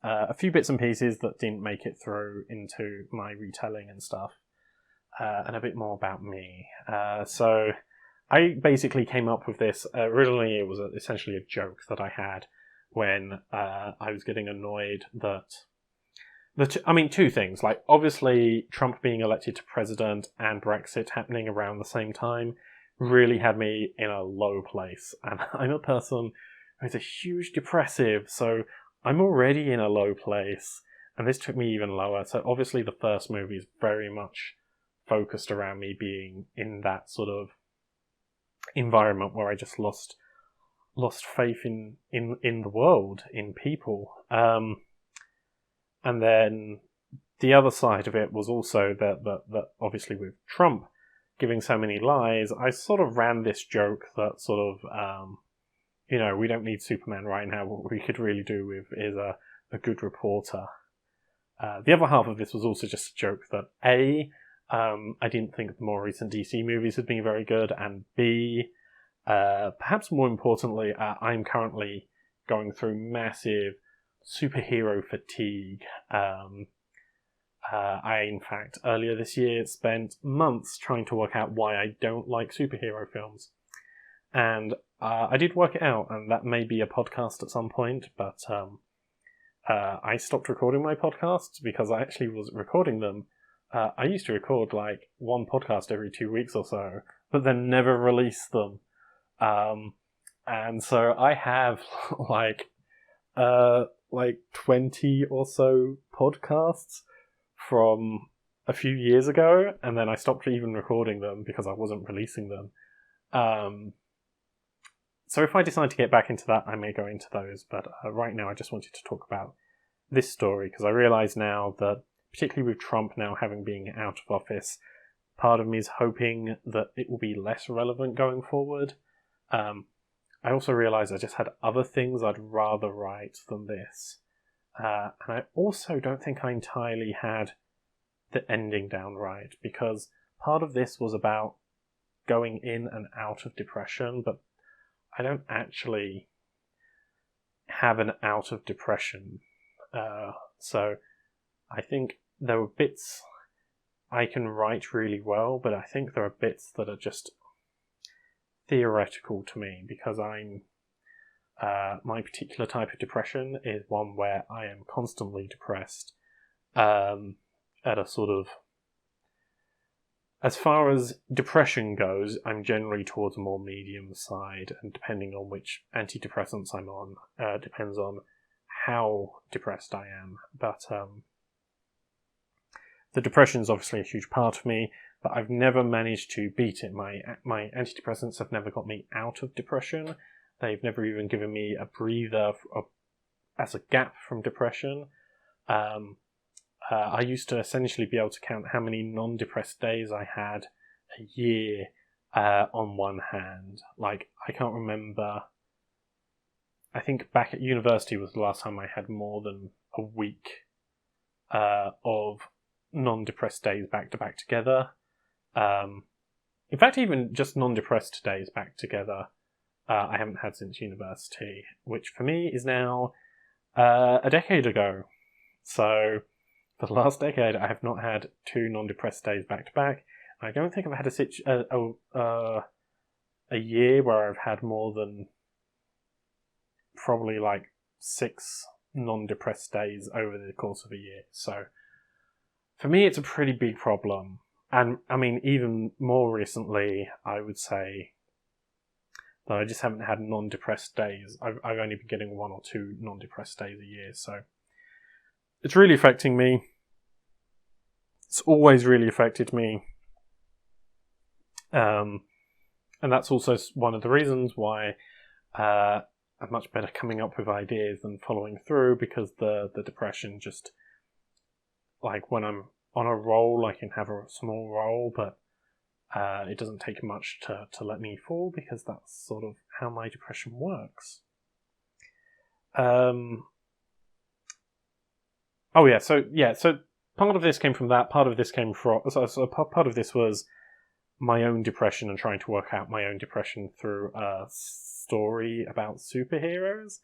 a few bits and pieces that didn't make it through into my retelling and stuff, and a bit more about me. So I basically came up with this. Originally, it was essentially a joke that I had when I was getting annoyed that two things. Like, obviously, Trump being elected to president and Brexit happening around the same time really had me in a low place. And I'm a person who's a huge depressive, so I'm already in a low place, and this took me even lower. So obviously the first movie is very much focused around me being in that environment where I just lost faith in the world, in people. And then the other side of it was also that obviously with Trump giving so many lies, I ran this joke that we don't need Superman right now. What we could really do with is a good reporter. The other half of this was also just a joke that I didn't think the more recent DC movies had been very good, and B, perhaps more importantly, I'm currently going through massive superhero fatigue. I, in fact, earlier this year spent months trying to work out why I don't like superhero films. And I did work it out, and that may be a podcast at some point, but I stopped recording my podcasts because I actually was recording them. I used to record one podcast every 2 weeks or so, but then never release them. And so I have 20 or so podcasts from a few years ago, and then I stopped even recording them because I wasn't releasing them. So if I decide to get back into that, I may go into those, but right now I just wanted to talk about this story, because I realise now that, particularly with Trump now having been out of office, part of me is hoping that it will be less relevant going forward. I also realised I just had other things I'd rather write than this. And I also don't think I entirely had the ending down right, because part of this was about going in and out of depression, but I don't actually have an out of depression. So I think there were bits I can write really well, but I think there are bits that are just theoretical to me, because my particular type of depression is one where I am constantly depressed, at a sort of, as far as depression goes, I'm generally towards a more medium side, and depending on which antidepressants I'm on, depends on how depressed I am. But the depression is obviously a huge part of me, but I've never managed to beat it. My antidepressants have never got me out of depression. They've never even given me a breather as a gap from depression. I used to essentially be able to count how many non-depressed days I had a year on one hand. Like, I can't remember. I think back at university was the last time I had more than a week of non-depressed days back to back together. In fact, even just non-depressed days back together, I haven't had since university, which for me is now a decade ago. So for the last decade, I have not had 2 non-depressed days back to back. I don't think I've had a year where I've had more than probably like 6 non-depressed days over the course of a year. So for me, it's a pretty big problem. And I mean, even more recently, I would say that I just haven't had non-depressed days. I've only been getting 1 or 2 non-depressed days a year. So it's really affecting me. It's always really affected me. And that's also one of the reasons why I'm much better coming up with ideas than following through, because the depression just, like, when I'm on a roll, I can have a small roll, but it doesn't take much to let me fall, because that's sort of how my depression works. So part of this came from that. Part of this came from part of this was my own depression and trying to work out my own depression through a story about superheroes,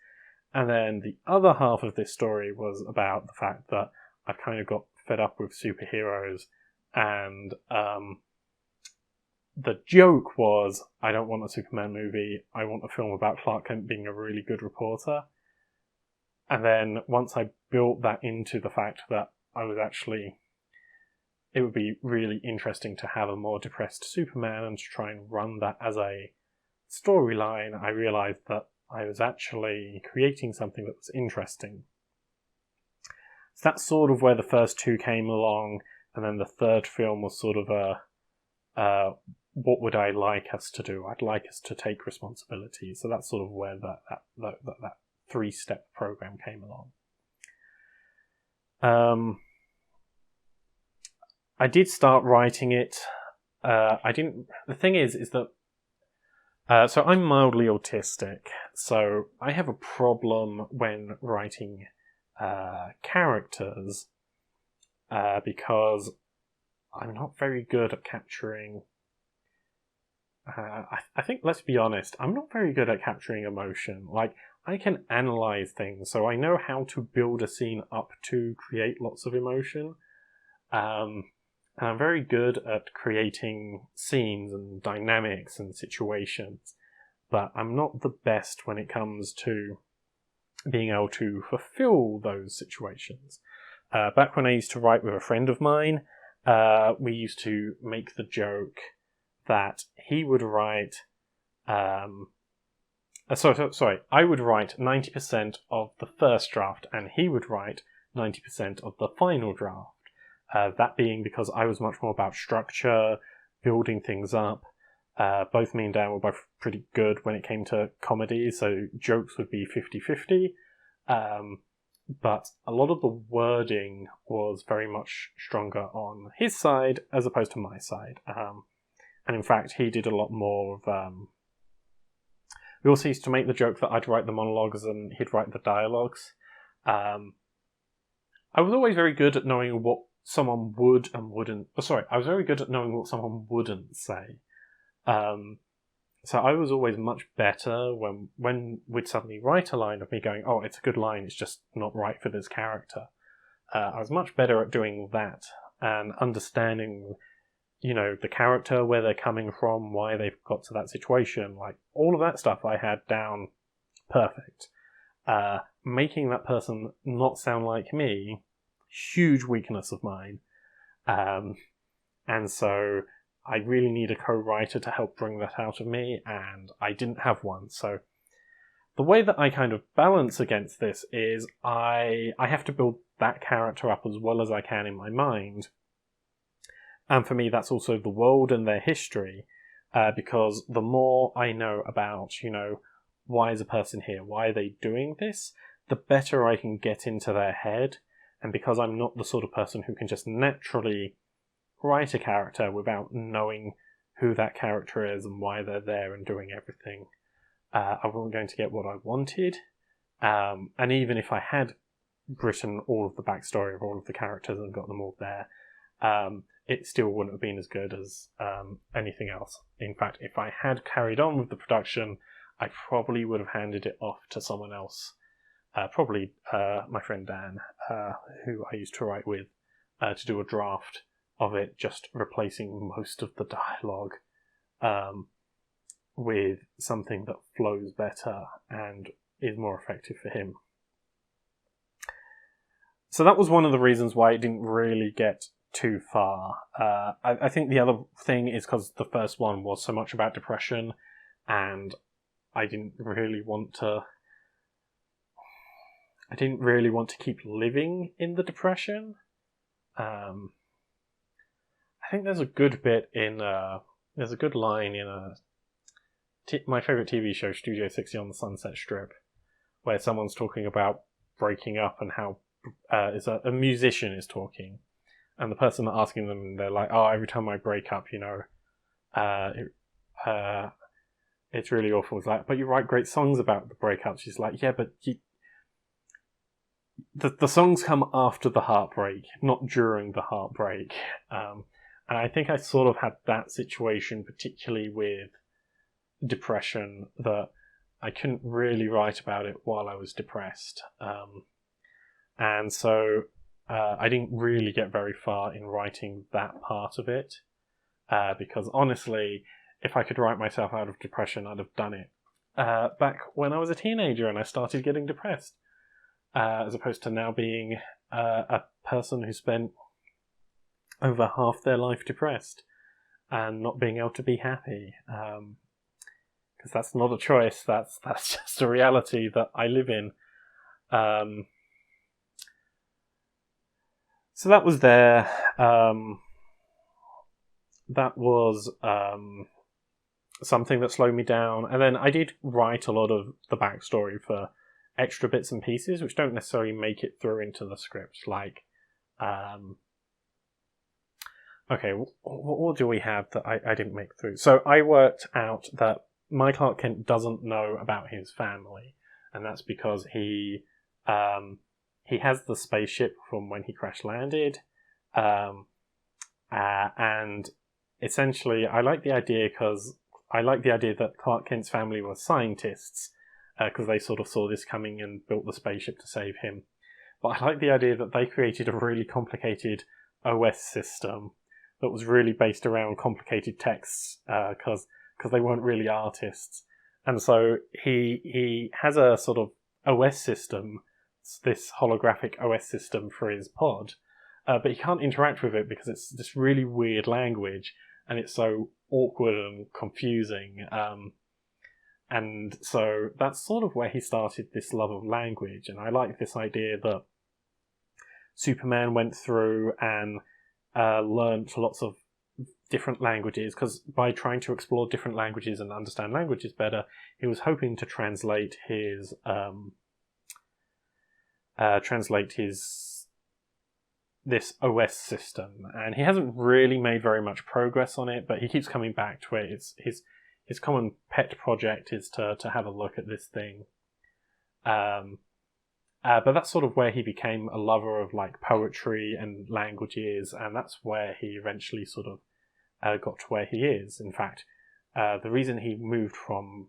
and then the other half of this story was about the fact that I kind of got fed up with superheroes, and the joke was, I don't want a Superman movie, I want a film about Clark Kent being a really good reporter. And then once I built that into the fact that it would be really interesting to have a more depressed Superman and to try and run that as a storyline, I realised that I was actually creating something that was interesting. So that's sort of where the first 2 came along, and then the third film was sort of what would I like us to do? I'd like us to take responsibility. So that's sort of where that 3-step program came along. I did start writing it. I didn't. The thing is that. So I'm mildly autistic, so I have a problem when writing characters, because I'm not very good at capturing. I think, let's be honest, I'm not very good at capturing emotion. Like, I can analyze things, so I know how to build a scene up to create lots of emotion. And I'm very good at creating scenes and dynamics and situations, but I'm not the best when it comes to being able to fulfill those situations. Back when I used to write with a friend of mine, we used to make the joke that he would write... I would write 90% of the first draft, and he would write 90% of the final draft. That being because I was much more about structure, building things up. Both me and Dan were both pretty good when it came to comedy, so jokes would be 50-50. But a lot of the wording was very much stronger on his side as opposed to my side. And in fact, he did a lot more of We also used to make the joke that I'd write the monologues and he'd write the dialogues. I was always very good at knowing what someone would and wouldn't... I was very good at knowing what someone wouldn't say. So I was always much better when we'd suddenly write a line of me going, oh, it's a good line, it's just not right for this character. I was much better at doing that and understanding, the character, where they're coming from, why they've got to that situation. Like, all of that stuff I had down perfect. Making that person not sound like me, huge weakness of mine. And so I really need a co-writer to help bring that out of me, and I didn't have one. So the way that I kind of balance against this is I have to build that character up as well as I can in my mind. And for me, that's also the world and their history, because the more I know about, why is a person here, why are they doing this, the better I can get into their head. And because I'm not the sort of person who can just naturally write a character without knowing who that character is and why they're there and doing everything, I wasn't going to get what I wanted. And even if I had written all of the backstory of all of the characters and got them all there, it still wouldn't have been as good as anything else. In fact, if I had carried on with the production, I probably would have handed it off to someone else. Probably my friend Dan, who I used to write with, to do a draft of it, just replacing most of the dialogue with something that flows better and is more effective for him. So that was one of the reasons why it didn't really get too far. I think the other thing is because the first one was so much about depression, and I didn't really want to keep living in the depression. I think there's a good bit in there's a good line in my favourite TV show, Studio 60 on the Sunset Strip, where someone's talking about breaking up and how a musician is talking, and the person asking them, they're like, oh, every time I break up, it's really awful. It's like, but you write great songs about the breakup. She's like, yeah, but the songs come after the heartbreak, not during the heartbreak. And I think I sort of had that situation, particularly with depression, that I couldn't really write about it while I was depressed. And so I didn't really get very far in writing that part of it, because honestly, if I could write myself out of depression, I'd have done it back when I was a teenager and I started getting depressed, as opposed to now being a person who spent over half their life depressed and not being able to be happy, because that's not a choice, that's just a reality that I live in. So that was there. That was something that slowed me down. And then I did write a lot of the backstory for extra bits and pieces, which don't necessarily make it through into the script. Like, okay, what do we have that I didn't make through? So I worked out that my Clark Kent doesn't know about his family, and that's because he has the spaceship from when he crash landed, and essentially I like the idea that Clark Kent's family were scientists, because they sort of saw this coming and built the spaceship to save him. But I like the idea that they created a really complicated OS system that was really based around complicated texts, because they weren't really artists. And so he has a sort of OS system, this holographic OS system for his pod, but he can't interact with it because it's this really weird language and it's so awkward and confusing. And so that's sort of where he started this love of language. And I like this idea that Superman went through and learned lots of different languages, because by trying to explore different languages and understand languages better, he was hoping to translate his this OS system, and he hasn't really made very much progress on it, but he keeps coming back to it. his common pet project is to have a look at this thing. But that's sort of where he became a lover of like poetry and languages, and that's where he eventually sort of got to where he is. In fact, the reason he moved from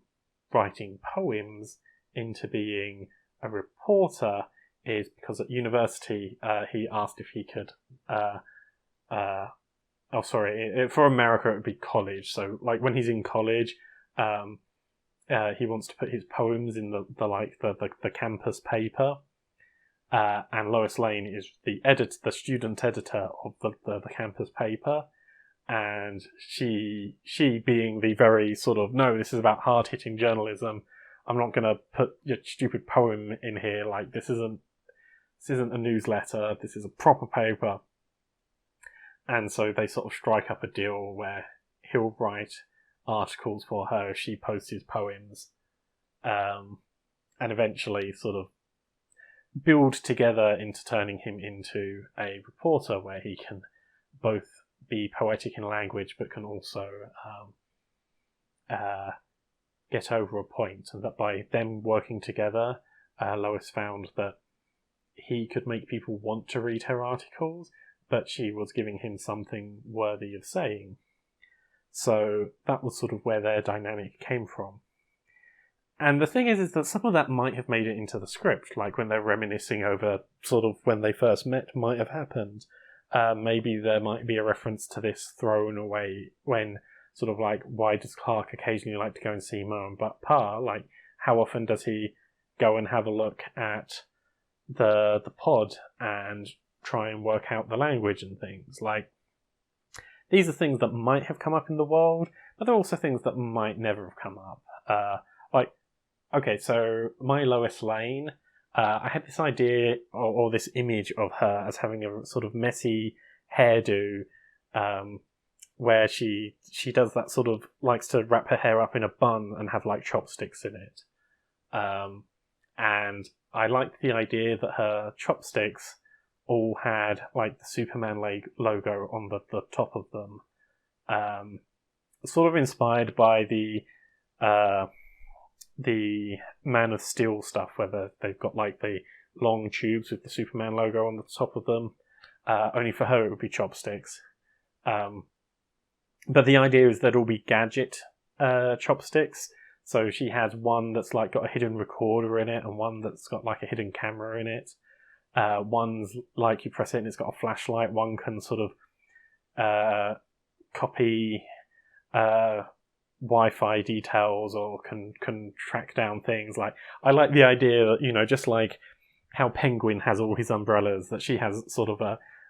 writing poems into being a reporter is because at university he asked if he could for America it would be college. So like when he's in college, he wants to put his poems in the campus paper. And Lois Lane is the student editor of the campus paper, and she being the very sort of, no, this is about hard-hitting journalism, I'm not going to put your stupid poem in here, like this isn't a newsletter, this is a proper paper. And so they sort of strike up a deal where he'll write articles for her, she posts his poems, and eventually sort of build together into turning him into a reporter where he can both be poetic in language but can also get over a point. And that by them working together, Lois found that he could make people want to read her articles, but she was giving him something worthy of saying. So that was sort of where their dynamic came from. And the thing is that some of that might have made it into the script, like when they're reminiscing over sort of when they first met might have happened. Maybe there might be a reference to this thrown away when sort of like, why does Clark occasionally like to go and see Mom? But Pa, like, how often does he go and have a look at the pod and try and work out the language and things? Like, these are things that might have come up in the world, but they're also things that might never have come up. Okay, so my Lois Lane, I had this idea or this image of her as having a sort of messy hairdo, where she does that sort of, likes to wrap her hair up in a bun and have like chopsticks in it. And I liked the idea that her chopsticks all had like the Superman logo on the top of them. Sort of inspired by the Man of Steel stuff, where they've got like the long tubes with the Superman logo on the top of them. Only for her it would be chopsticks. But the idea is they'd all be gadget chopsticks. So she has one that's like got a hidden recorder in it, and one that's got like a hidden camera in it. One's like you press it and it's got a flashlight. One can sort of copy Wi-Fi details or can track down things. Like, I like the idea that, you know, just like how Penguin has all his umbrellas, that she has sort of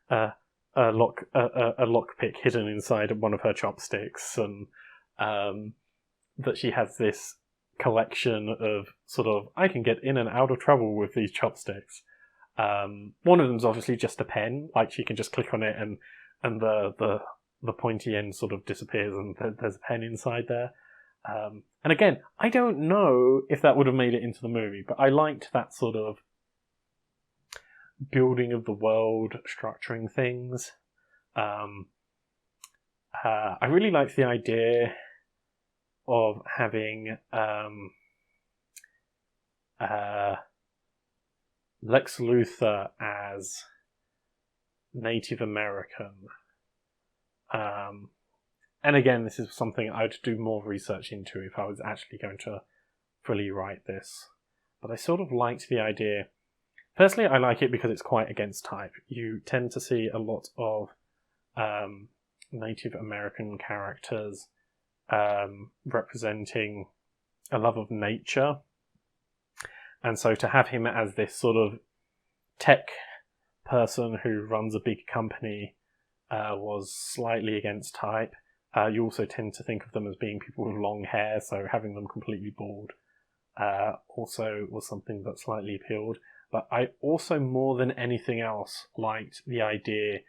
a lockpick hidden inside of one of her chopsticks, and that she has this collection of sort of, I can get in and out of trouble with these chopsticks. One of them's obviously just a pen, like she can just click on it and the pointy end sort of disappears and there's a pen inside there. And again, I don't know if that would have made it into the movie, but I liked that sort of building of the world, structuring things. I really liked the idea of having Lex Luthor as Native American. And again, this is something I'd do more research into if I was actually going to fully write this. But I sort of liked the idea. Personally, I like it because it's quite against type. You tend to see a lot of Native American characters representing a love of nature. And so to have him as this sort of tech person who runs a big company was slightly against type. You also tend to think of them as being people with long hair, so having them completely bald also was something that slightly appealed. But I also, more than anything else, liked the idea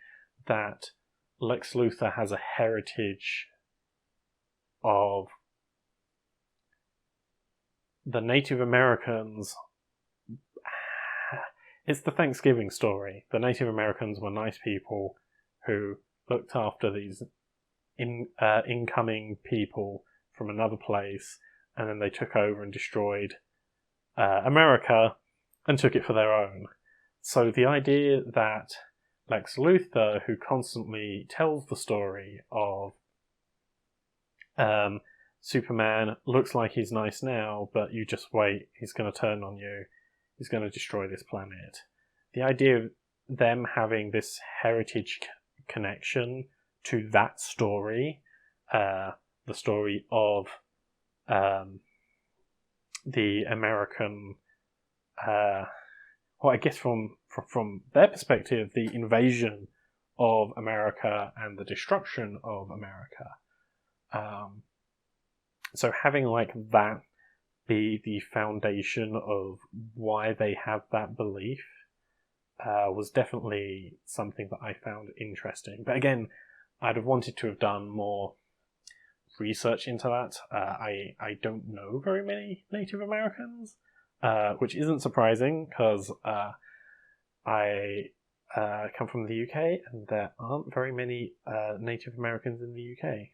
that Lex Luthor has a heritage of the Native Americans. It's the Thanksgiving story. The Native Americans were nice people who looked after these incoming people from another place, and then they took over and destroyed America and took it for their own. So the idea that Lex Luthor, who constantly tells the story of Superman, looks like he's nice now, but you just wait, he's going to turn on you, he's going to destroy this planet. The idea of them having this heritage connection to that story, the story of the American, well, I guess from their perspective, the invasion of America and the destruction of America. So having like that be the foundation of why they have that belief was definitely something that I found interesting. But again, I'd have wanted to have done more research into that. I don't know very many Native Americans, which isn't surprising because I come from the UK and there aren't very many Native Americans in the UK.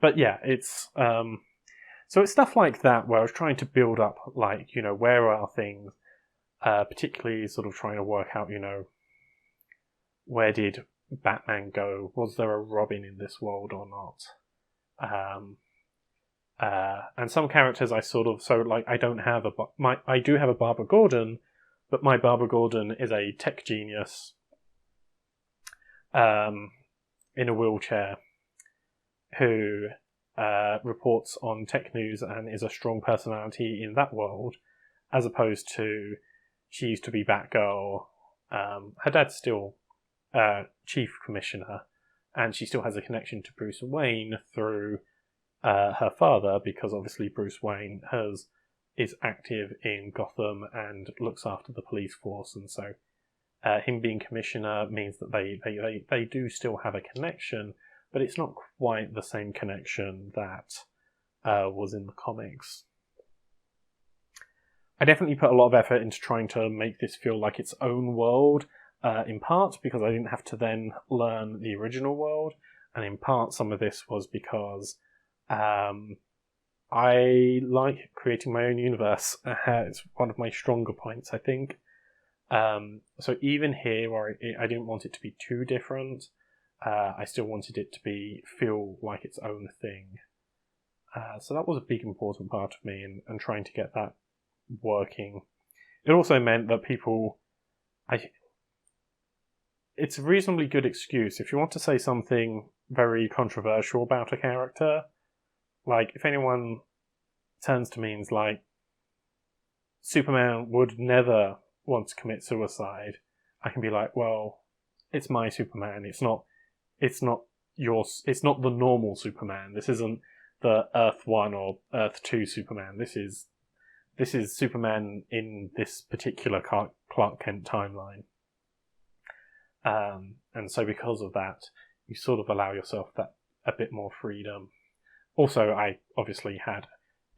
But yeah, it's so it's stuff like that where I was trying to build up, like, where are things, particularly sort of trying to work out, where did Batman go? Was there a Robin in this world or not? And some characters I sort of, so like I don't have I do have a Barbara Gordon, but my Barbara Gordon is a tech genius in a wheelchair who reports on tech news and is a strong personality in that world, as opposed to she used to be Batgirl. Her dad's still chief commissioner, and she still has a connection to Bruce Wayne through her father, because obviously Bruce Wayne is active in Gotham and looks after the police force, and so him being commissioner means that they do still have a connection, but it's not quite the same connection that was in the comics. I definitely put a lot of effort into trying to make this feel like its own world, in part because I didn't have to then learn the original world, and in part some of this was because I like creating my own universe. It's one of my stronger points, I think. So even here, where I didn't want it to be too different, I still wanted it to feel like its own thing. So that was a big important part of me, and trying to get that working. It also meant that it's a reasonably good excuse if you want to say something very controversial about a character. Like, if anyone turns to me and is like, Superman would never want to commit suicide, I can be like, well, it's my Superman. It's not the normal Superman. This isn't the Earth 1 or Earth 2 Superman. This is Superman in this particular Clark Kent timeline. And so because of that, you sort of allow yourself that a bit more freedom. Also, I obviously had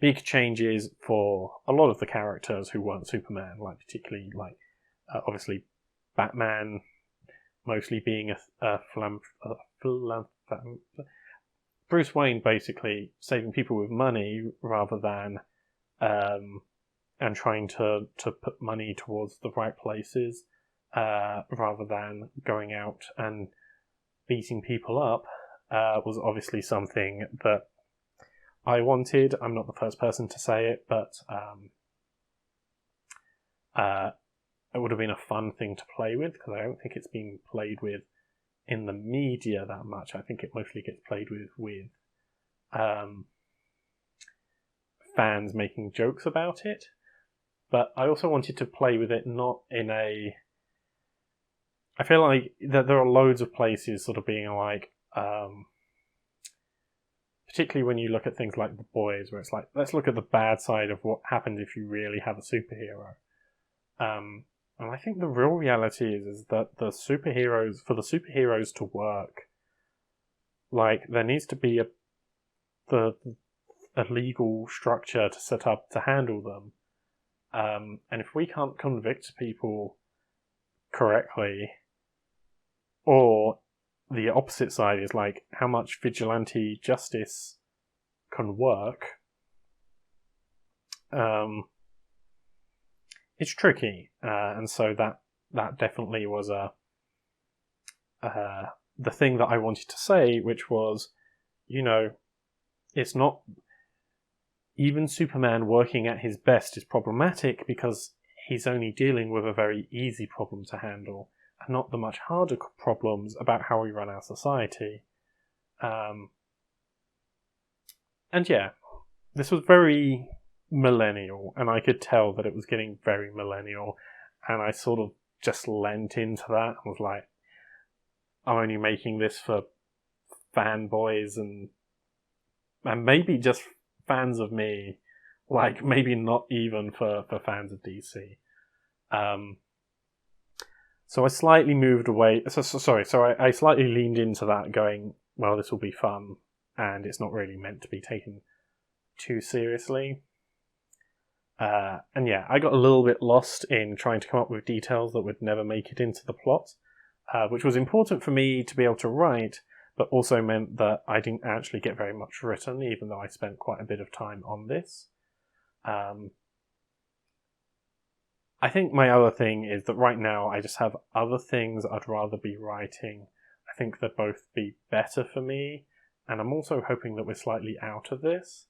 big changes for a lot of the characters who weren't Superman, like particularly obviously Batman mostly being a Bruce Wayne basically saving people with money rather than and trying to put money towards the right places rather than going out and beating people up was obviously something that I wanted. I'm not the first person to say it, but it would have been a fun thing to play with, because I don't think it's been played with in the media that much. I think it mostly gets played with fans making jokes about it. But I also wanted to play with it not in a... I feel like that there are loads of places sort of being like... particularly when you look at things like The Boys, where it's like, let's look at the bad side of what happens if you really have a superhero. And I think the real reality is that for the superheroes to work, like, there needs to be a legal structure to set up to handle them. And if we can't convict people correctly, or the opposite side is like how much vigilante justice can work. It's tricky, and so that definitely was the thing that I wanted to say, which was, it's not even Superman working at his best is problematic because he's only dealing with a very easy problem to handle, and not the much harder problems about how we run our society. And yeah, this was very millennial, and I could tell that it was getting very millennial, and I sort of just lent into that and was like, I'm only making this for fanboys and maybe just fans of me, like maybe not even for fans of DC. So I slightly moved away. So I slightly leaned into that, going, well, this will be fun, and it's not really meant to be taken too seriously. And yeah, I got a little bit lost in trying to come up with details that would never make it into the plot, which was important for me to be able to write, but also meant that I didn't actually get very much written, even though I spent quite a bit of time on this. I think my other thing is that right now I just have other things I'd rather be writing. I think they'd both be better for me, and I'm also hoping that we're slightly out of this.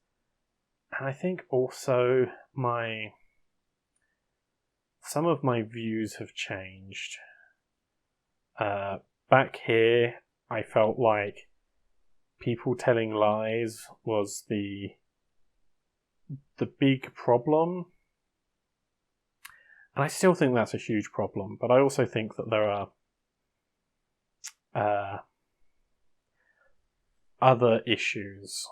And I think also some of my views have changed. Back here, I felt like people telling lies was the big problem. And I still think that's a huge problem, but I also think that there are other issues,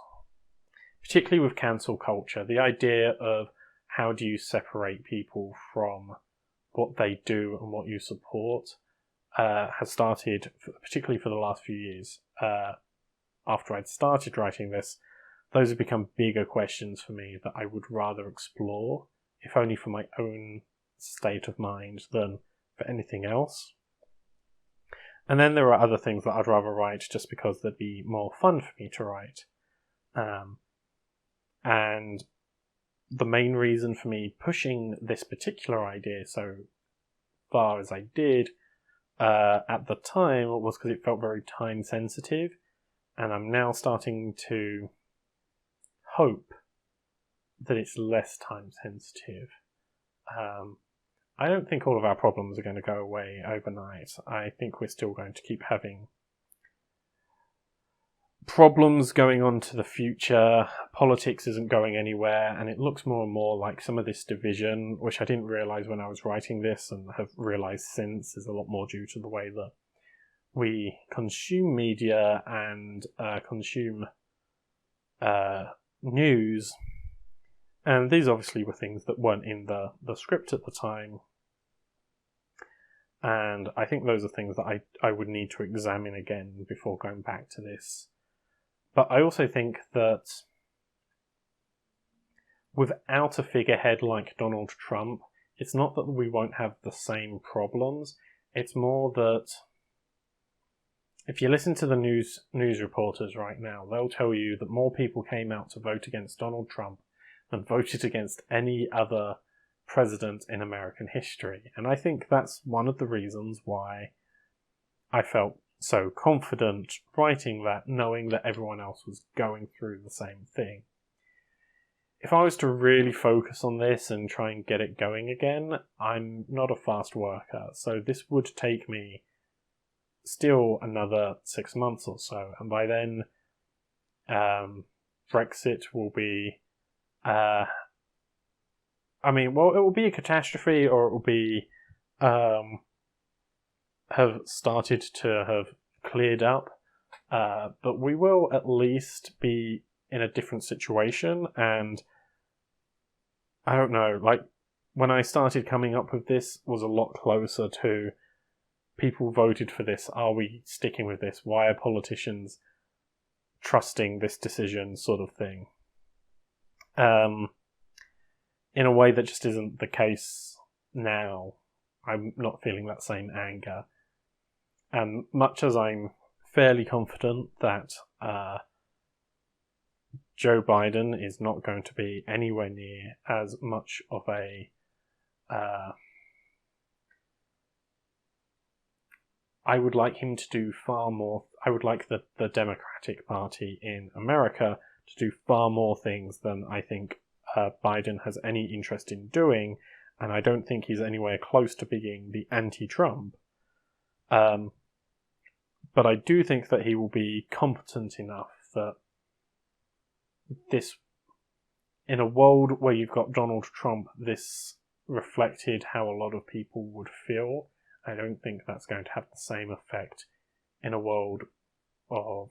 particularly with cancel culture. The idea of how do you separate people from what they do and what you support has started, particularly for the last few years. After I'd started writing this, those have become bigger questions for me that I would rather explore, if only for my own state of mind than for anything else. And then there are other things that I'd rather write just because they'd be more fun for me to write. And the main reason for me pushing this particular idea so far as I did at the time was because it felt very time sensitive, and I'm now starting to hope that it's less time sensitive. I don't think all of our problems are going to go away overnight. I think we're still going to keep having problems going on to the future. Politics isn't going anywhere, and it looks more and more like some of this division, which I didn't realise when I was writing this and have realised since is a lot more due to the way that we consume media and consume news. And these obviously were things that weren't in the script at the time. And I think those are things that I would need to examine again before going back to this. But I also think that without a figurehead like Donald Trump, it's not that we won't have the same problems. It's more that if you listen to the news reporters right now, they'll tell you that more people came out to vote against Donald Trump than voted against any other president in American history. And I think that's one of the reasons why I felt so confident writing that, knowing that everyone else was going through the same thing. If I was to really focus on this and try and get it going again, I'm not a fast worker, so this would take me still another 6 months or so, and by then Brexit will be it will be a catastrophe, or it will be have started to have cleared up, but we will at least be in a different situation. And I don't know, like when I started coming up with this was a lot closer to people voted for this, are we sticking with this, why are politicians trusting this decision, sort of thing, in a way that just isn't the case now. I'm not feeling that same anger. And much as I'm fairly confident that Joe Biden is not going to be anywhere near as much of a I would like him to do far more. I would like the Democratic Party in America to do far more things than I think Biden has any interest in doing, and I don't think he's anywhere close to being the anti-Trump. But I do think that he will be competent enough that this, in a world where you've got Donald Trump, this reflected how a lot of people would feel. I don't think that's going to have the same effect in a world of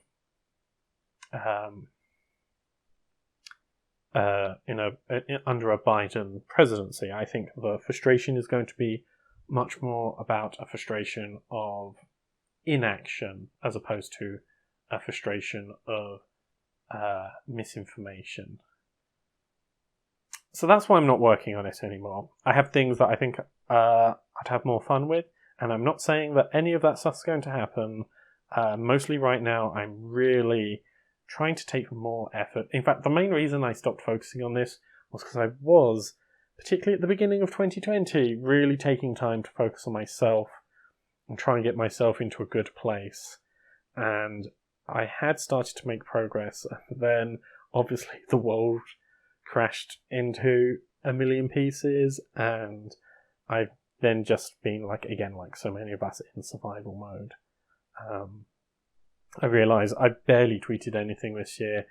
under a Biden presidency. I think the frustration is going to be much more about a frustration of inaction as opposed to a frustration of misinformation. So that's why I'm not working on it anymore. I have things that I think I'd have more fun with, and I'm not saying that any of that stuff's going to happen. Mostly right now, I'm really trying to take more effort. In fact, the main reason I stopped focusing on this was because I was, particularly at the beginning of 2020, really taking time to focus on myself and try and get myself into a good place. And I had started to make progress, and then obviously the world crashed into a million pieces, and I've then just been like so many of us, in survival mode. I realise I barely tweeted anything this year.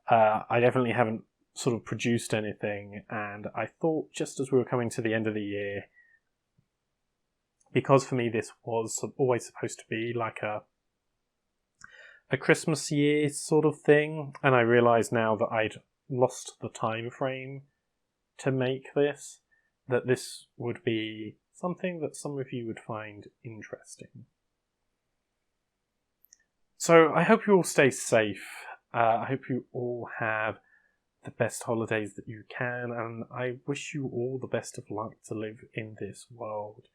I definitely haven't sort of produced anything, and I thought just as we were coming to the end of the year, because for me this was always supposed to be like a Christmas year sort of thing, and I realise now that I'd lost the time frame to make this, that this would be something that some of you would find interesting. So I hope you all stay safe. I hope you all have the best holidays that you can, and I wish you all the best of luck to live in this world.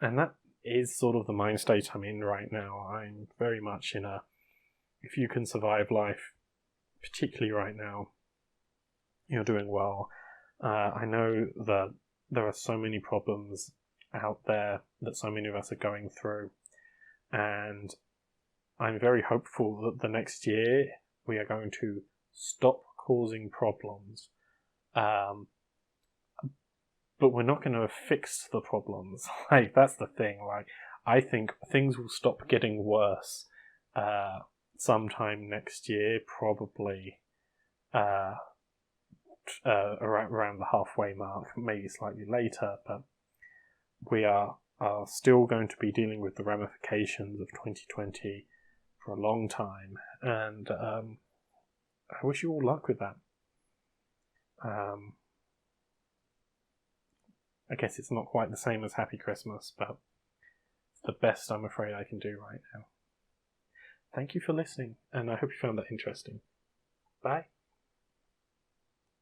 And that is sort of the mind state I'm in right now. I'm very much in a, if you can survive life, particularly right now, you're doing well. I know that there are so many problems out there that so many of us are going through, and I'm very hopeful that the next year we are going to stop causing problems. But we're not going to fix the problems. That's the thing. I think things will stop getting worse sometime next year, probably around the halfway mark, maybe slightly later. But we are still going to be dealing with the ramifications of 2020 for a long time, and I wish you all luck with that. I guess it's not quite the same as Happy Christmas, but it's the best I'm afraid I can do right now. Thank you for listening, and I hope you found that interesting. Bye.